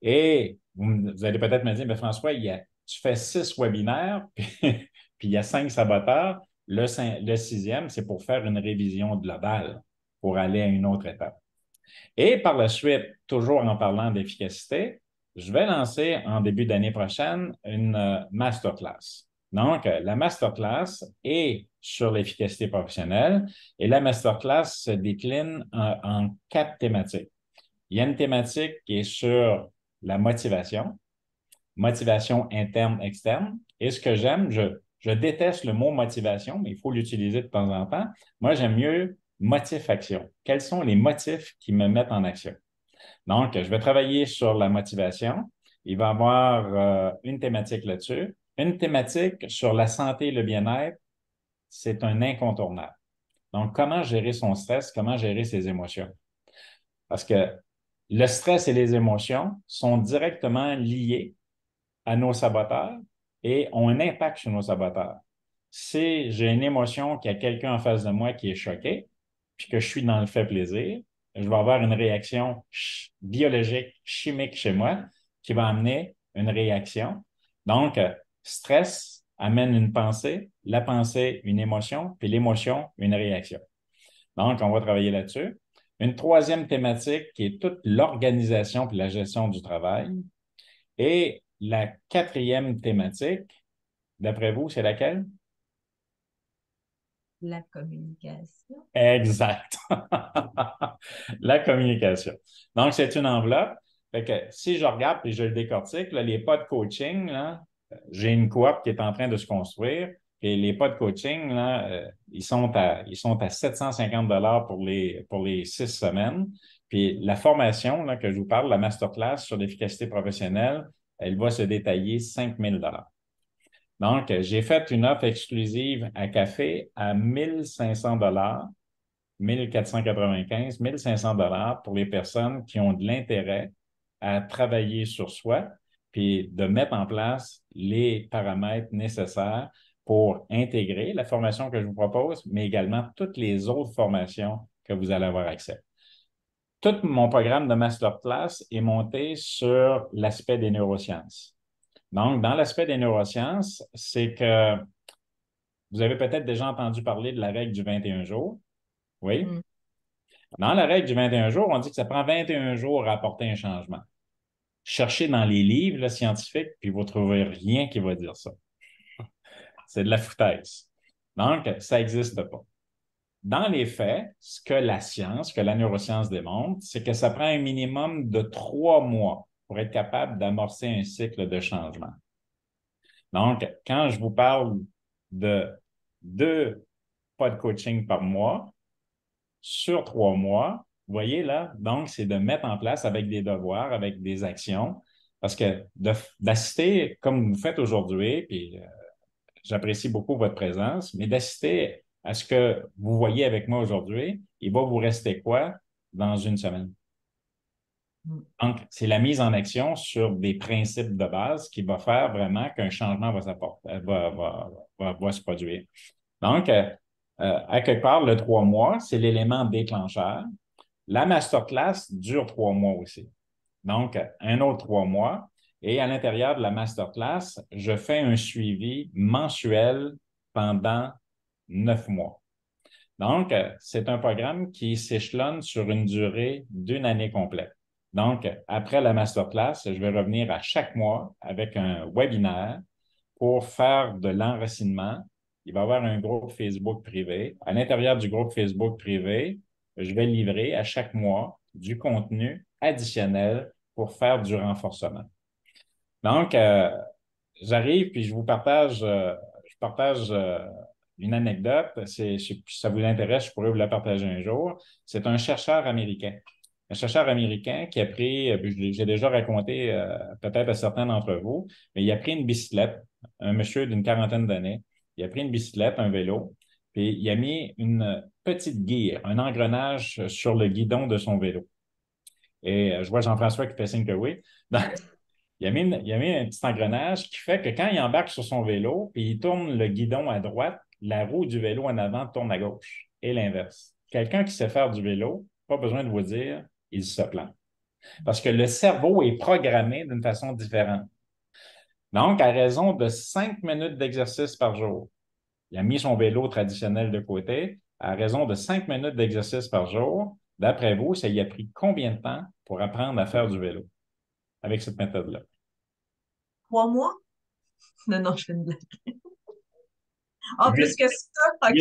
Et vous allez peut-être me dire, mais François, tu fais 6 webinaires, puis il y a 5 saboteurs. Le 6e, c'est pour faire une révision globale pour aller à une autre étape. Et par la suite, toujours en parlant d'efficacité, je vais lancer en début d'année prochaine une masterclass. Donc, la masterclass est sur l'efficacité professionnelle et la masterclass se décline en 4 thématiques. Il y a une thématique qui est sur la motivation interne, externe. Et ce que j'aime, je déteste le mot motivation, mais il faut l'utiliser de temps en temps. Moi, j'aime mieux motif-action. Quels sont les motifs qui me mettent en action? Donc, je vais travailler sur la motivation. Il va y avoir une thématique là-dessus. Une thématique sur la santé et le bien-être, c'est un incontournable. Donc, comment gérer son stress, comment gérer ses émotions? Parce que le stress et les émotions sont directement liés à nos saboteurs et ont un impact sur nos saboteurs. Si j'ai une émotion qu'il y a quelqu'un en face de moi qui est choqué, puis que je suis dans le fait plaisir, je vais avoir une réaction biologique, chimique chez moi qui va amener une réaction. Donc, stress amène une pensée, la pensée, une émotion, puis l'émotion, une réaction. Donc, on va travailler là-dessus. Une troisième thématique qui est toute l'organisation puis la gestion du travail. Et la quatrième thématique, d'après vous, c'est laquelle? La communication. Exact. La communication. Donc, c'est une enveloppe. Fait que si je regarde et je le décortique, là, les pas de coaching, là, j'ai une cohorte qui est en train de se construire. Et les pas de coaching, là, ils sont à 750 pour les 6 semaines. Puis la formation là, que je vous parle, la masterclass sur l'efficacité professionnelle, elle va se détailler 5000 $. Donc, j'ai fait une offre exclusive à café à 1500 $, 1495, 1500 $ pour les personnes qui ont de l'intérêt à travailler sur soi, puis de mettre en place les paramètres nécessaires pour intégrer la formation que je vous propose, mais également toutes les autres formations que vous allez avoir accès. Tout mon programme de masterclass est monté sur l'aspect des neurosciences. Donc, dans l'aspect des neurosciences, c'est que vous avez peut-être déjà entendu parler de la règle du 21 jours. Oui? Mm. Dans la règle du 21 jours, on dit que ça prend 21 jours à apporter un changement. Cherchez dans les livres là, scientifiques, puis vous ne trouverez rien qui va dire ça. C'est de la foutaise. Donc, ça n'existe pas. Dans les faits, ce que la science, que la neuroscience démontre, c'est que ça prend un minimum de 3 mois pour être capable d'amorcer un cycle de changement. Donc, quand je vous parle de 2 pas de coaching par mois, sur 3 mois, vous voyez là, donc c'est de mettre en place avec des devoirs, avec des actions, parce que d'assister comme vous faites aujourd'hui, puis j'apprécie beaucoup votre présence, mais d'assister à ce que vous voyez avec moi aujourd'hui, il va vous rester quoi dans une semaine? Donc, c'est la mise en action sur des principes de base qui va faire vraiment qu'un changement va se produire. Donc, à quelque part, le 3 mois, c'est l'élément déclencheur. La masterclass dure 3 mois aussi. Donc, un autre 3 mois. Et à l'intérieur de la masterclass, je fais un suivi mensuel pendant 9 mois. Donc, c'est un programme qui s'échelonne sur une durée d'une année complète. Donc, après la masterclass, je vais revenir à chaque mois avec un webinaire pour faire de l'enracinement. Il va y avoir un groupe Facebook privé. À l'intérieur du groupe Facebook privé, je vais livrer à chaque mois du contenu additionnel pour faire du renforcement. Donc, j'arrive puis je partage une anecdote. Si ça vous intéresse, je pourrais vous la partager un jour. C'est un chercheur américain. Un chercheur américain qui a pris, j'ai déjà raconté peut-être à certains d'entre vous, mais il a pris une bicyclette, un monsieur d'une quarantaine d'années. Il a pris une bicyclette, un vélo, puis il a mis une petite guille, un engrenage sur le guidon de son vélo. Et je vois Jean-François qui fait signe que oui. Donc, il a mis un petit engrenage qui fait que quand il embarque sur son vélo, puis il tourne le guidon à droite, la roue du vélo en avant tourne à gauche et l'inverse. Quelqu'un qui sait faire du vélo, pas besoin de vous dire, il se plante. Parce que le cerveau est programmé d'une façon différente. Donc, à raison de 5 minutes d'exercice par jour, il a mis son vélo traditionnel de côté. À raison de 5 minutes d'exercice par jour, d'après vous, ça y a pris combien de temps pour apprendre à faire du vélo avec cette méthode-là? 3 mois? Non, je fais une blague. Ah, plus 8, que ça? OK.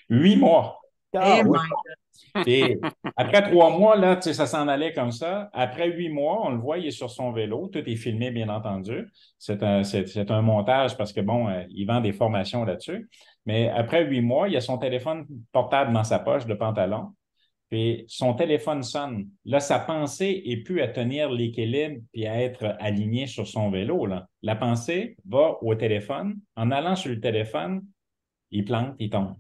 8 mois. Eh Ah oui. my God. Et après 3 mois, là, ça s'en allait comme ça. Après 8 mois, on le voit, il est sur son vélo. Tout est filmé, bien entendu. C'est un montage parce que, bon, il vend des formations là-dessus. Mais après 8 mois, il a son téléphone portable dans sa poche de pantalon. Puis son téléphone sonne. Là, sa pensée est plus à tenir l'équilibre et à être aligné sur son vélo, là. La pensée va au téléphone. En allant sur le téléphone, il plante, il tombe.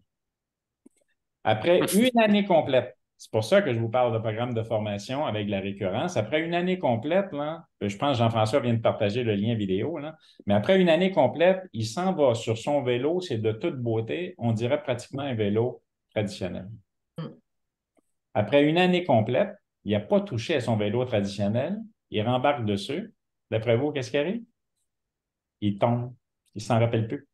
Après une année complète C'est pour ça que je vous parle de programme de formation avec la récurrence. Après une année complète, là, je pense que Jean-François vient de partager le lien vidéo, là, mais après une année complète, il s'en va sur son vélo, c'est de toute beauté, on dirait pratiquement un vélo traditionnel. Après une année complète, il n'a pas touché à son vélo traditionnel, il rembarque dessus. D'après vous, qu'est-ce qui arrive? Il tombe, il ne s'en rappelle plus.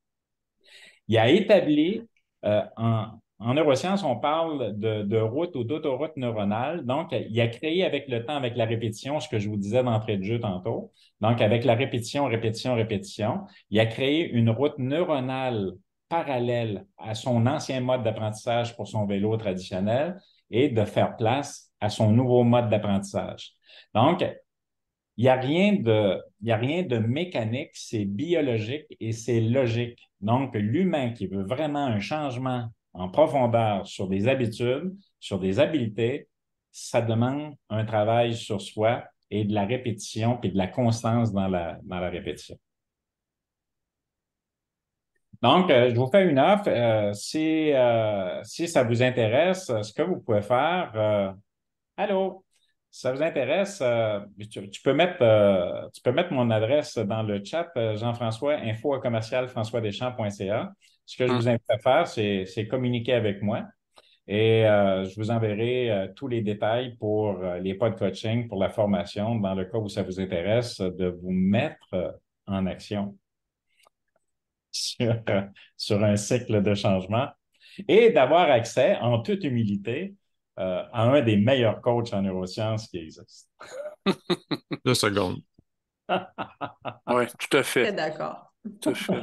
Il a établi, en neurosciences, on parle de route ou d'autoroute neuronale. Donc, il a créé avec le temps, avec la répétition, ce que je vous disais d'entrée de jeu tantôt. Donc, avec la répétition, répétition, répétition, il a créé une route neuronale parallèle à son ancien mode d'apprentissage pour son vélo traditionnel et de faire place à son nouveau mode d'apprentissage. Donc, il n'y a rien de mécanique, c'est biologique et c'est logique. Donc, l'humain qui veut vraiment un changement en profondeur sur des habitudes, sur des habiletés, ça demande un travail sur soi et de la répétition puis de la constance dans la répétition. Donc, je vous fais une offre. Si ça vous intéresse, ce que vous pouvez faire, allô? Si ça vous intéresse, tu peux mettre mon adresse dans le chat, Jean-François, info@françoisdeschamps.ca. Ce que je vous invite à faire, c'est communiquer avec moi et je vous enverrai tous les détails pour les pas de coaching, pour la formation, dans le cas où ça vous intéresse, de vous mettre en action sur un cycle de changement et d'avoir accès, en toute humilité, à un des meilleurs coachs en neurosciences qui existent. 2 secondes. Oui, tout à Très fait. d'accord. Tout à fait.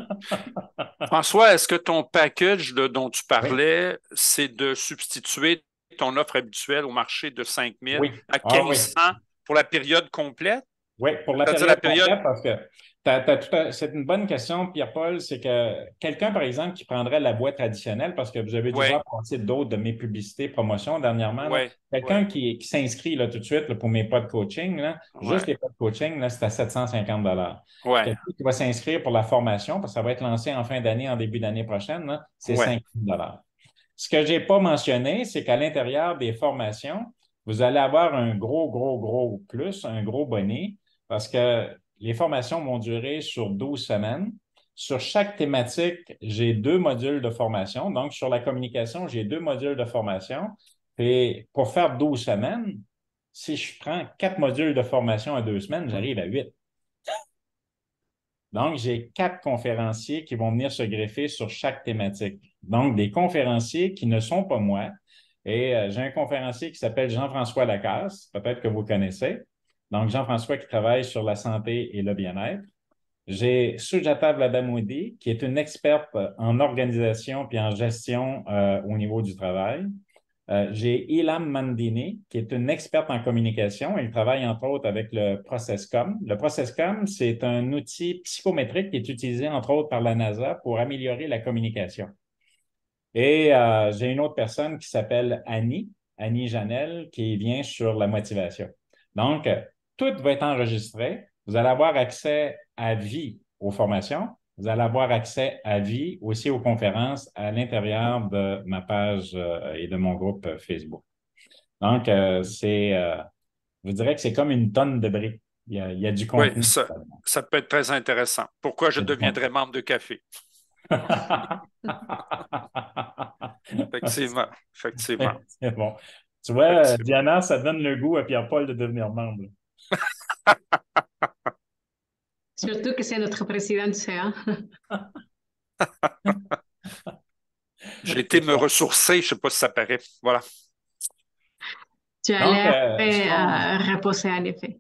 François, est-ce que ton package dont tu Oui, parlais, c'est de substituer ton offre habituelle au marché de 5 000 oui. à Ah oui. 1500 pour la période complète? Oui, pour la C'est-à-dire la période période. complète, parce que c'est une bonne question, Pierre-Paul. C'est que quelqu'un, par exemple, qui prendrait la boîte traditionnelle, parce que vous avez dû Oui, voir passer d'autres de mes publicités, promotions dernièrement, là, oui, quelqu'un oui, qui s'inscrit là, tout de suite là, pour mes pas de coaching, là, oui, juste les pas de coaching, là, c'est à 750 oui, Quelqu'un qui va s'inscrire pour la formation, parce que ça va être lancé en fin d'année, en début d'année prochaine, là, c'est oui. 5 000 Ce que je n'ai pas mentionné, c'est qu'à l'intérieur des formations, vous allez avoir un gros plus, un gros bonnet, parce que les formations vont durer sur 12 semaines. Sur chaque thématique, j'ai 2 modules de formation. Donc, sur la communication, j'ai 2 modules de formation. Et pour faire 12 semaines, si je prends 4 modules de formation à 2 semaines, j'arrive à 8. Donc, j'ai 4 conférenciers qui vont venir se greffer sur chaque thématique. Donc, des conférenciers qui ne sont pas moi. Et j'ai un conférencier qui s'appelle Jean-François Lacasse, peut-être que vous connaissez. Donc, Jean-François qui travaille sur la santé et le bien-être. J'ai Sujata Vladamudi, qui est une experte en organisation puis en gestion au niveau du travail. J'ai Ilham Mandini, qui est une experte en communication. Elle travaille entre autres avec le ProcessCom. Le ProcessCom, c'est un outil psychométrique qui est utilisé entre autres par la NASA pour améliorer la communication. Et j'ai une autre personne qui s'appelle Annie Janel, qui vient sur la motivation. Donc, tout va être enregistré. Vous allez avoir accès à vie aux formations. Vous allez avoir accès à vie aussi aux conférences à l'intérieur de ma page et de mon groupe Facebook. Donc, je dirais que c'est comme une tonne de briques. Il y a du Oui, contenu. ça peut être très intéressant. Pourquoi je Il y a du contenu. deviendrais membre de café? Effectivement, effectivement, C'est bon. Tu vois, effectivement. Diana, ça donne le goût à Pierre-Paul de devenir membre. Surtout que c'est notre présidente, hein. J'ai été me ressourcer, je ne sais pas si ça paraît. Voilà. Tu as Donc, l'air reposer en effet.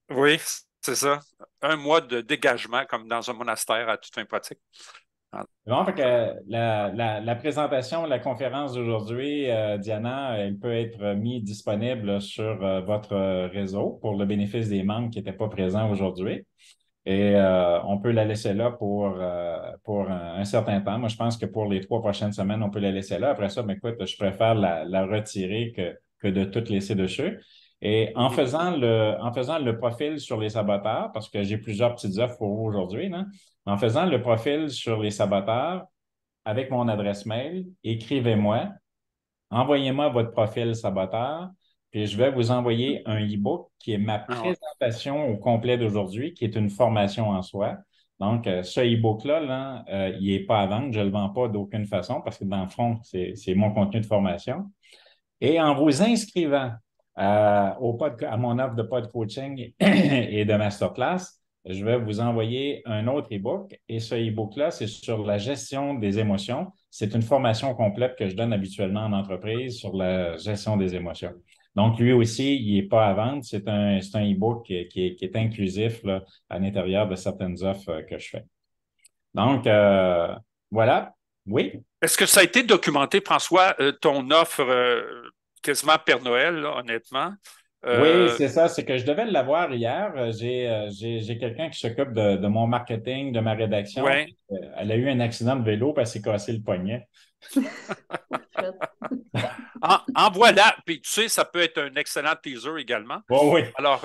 Oui, c'est ça. Un mois de dégagement, comme dans un monastère à toute fin pratique. bon, fait que la présentation, la conférence d'aujourd'hui, Diana, elle peut être mise disponible sur votre réseau pour le bénéfice des membres qui n'étaient pas présents aujourd'hui. Et on peut la laisser là pour un certain temps. Moi, je pense que pour les 3 prochaines semaines, on peut la laisser là. Après ça, mais écoute, je préfère la retirer que de tout laisser dessus. Et en faisant le profil sur les saboteurs, parce que j'ai plusieurs petites offres pour vous aujourd'hui, là, en faisant le profil sur les saboteurs avec mon adresse mail, écrivez-moi envoyez-moi votre profil saboteur, puis je vais vous envoyer un e-book qui est ma Ah ouais. présentation au complet d'aujourd'hui, qui est une formation en soi. Donc, ce e-book-là, là, il n'est pas à vendre, je ne le vends pas d'aucune façon parce que dans le fond, c'est mon contenu de formation. Et en vous inscrivant à mon offre de pod coaching et de masterclass, je vais vous envoyer un autre e-book. Et ce e-book-là, c'est sur la gestion des émotions. C'est une formation complète que je donne habituellement en entreprise sur la gestion des émotions. Donc, lui aussi, il n'est pas à vendre. C'est un e-book qui est inclusif là, à l'intérieur de certaines offres que je fais. Donc, voilà. Oui. Est-ce que ça a été documenté, François, ton offre quasiment Père Noël, là, honnêtement? Oui, c'est ça. C'est que je devais l'avoir hier. J'ai quelqu'un qui s'occupe de mon marketing, de ma rédaction. Ouais. Elle a eu un accident de vélo parce qu'elle s'est cassé le poignet. En voilà. Puis tu sais, ça peut être un excellent teaser également. Oh oui. Alors,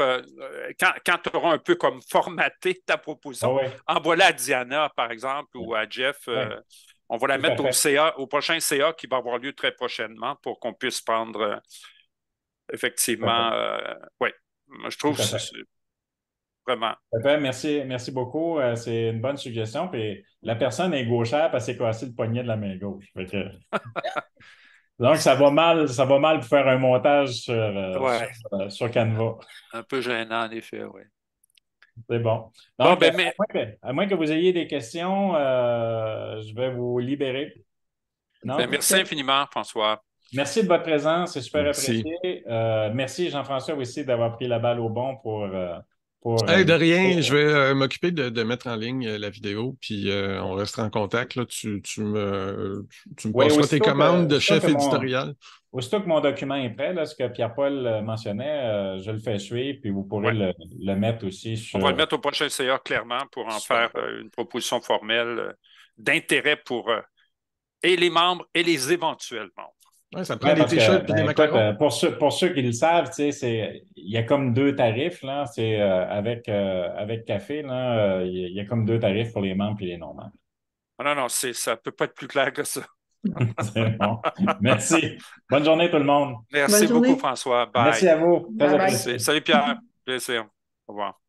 quand tu auras un peu comme formaté ta proposition, Oh oui. envoie-la à Diana, par exemple, ou à Jeff. On va la Tout à mettre fait. au prochain CA qui va avoir lieu très prochainement pour qu'on puisse prendre Tout à effectivement. fait. Oui, je trouve Tout à que fait. c'est vraiment. Tout à fait. Merci beaucoup. C'est une bonne suggestion. Puis la personne est gauchère parce qu'elle s'est cassé le poignet de la main gauche. Fait que... Donc, ça va mal pour faire un montage Ouais, sur Canva. un peu gênant, en effet, oui. C'est bon. Bon, Donc, ben, mais, à moins que vous ayez des questions, je vais vous libérer. Non? ben, merci infiniment, François. Merci de votre présence, c'est super Merci. apprécié. Merci Jean-François aussi d'avoir pris la balle au bon pour Hey, de rien, je vais m'occuper de mettre en ligne la vidéo, puis on restera en contact. Là. Tu me Oui, passeras tes commandes de chef éditorial. aussitôt que mon document est prêt, là, ce que Pierre-Paul mentionnait, je le fais suivre, puis vous pourrez Ouais. le mettre aussi On sur... va le mettre au prochain CA clairement pour en Super. faire une proposition formelle d'intérêt pour et les membres et les éventuels membres. Ouais, ça Oui, prend des parce que, t-shirts et des écoute, macarons. pour ceux qui le savent, tu sais, il y a comme deux tarifs, là. C'est avec café, là, il y a comme deux tarifs pour les membres et les non-membres. Non, non, ça ne peut pas être plus clair que ça. C'est bon. Merci. Bonne journée, tout le monde. Merci Bonne beaucoup, journée. François. Bye. Merci à vous. Très Bye bye. apprécié. Salut Pierre. Plaisir. Au revoir.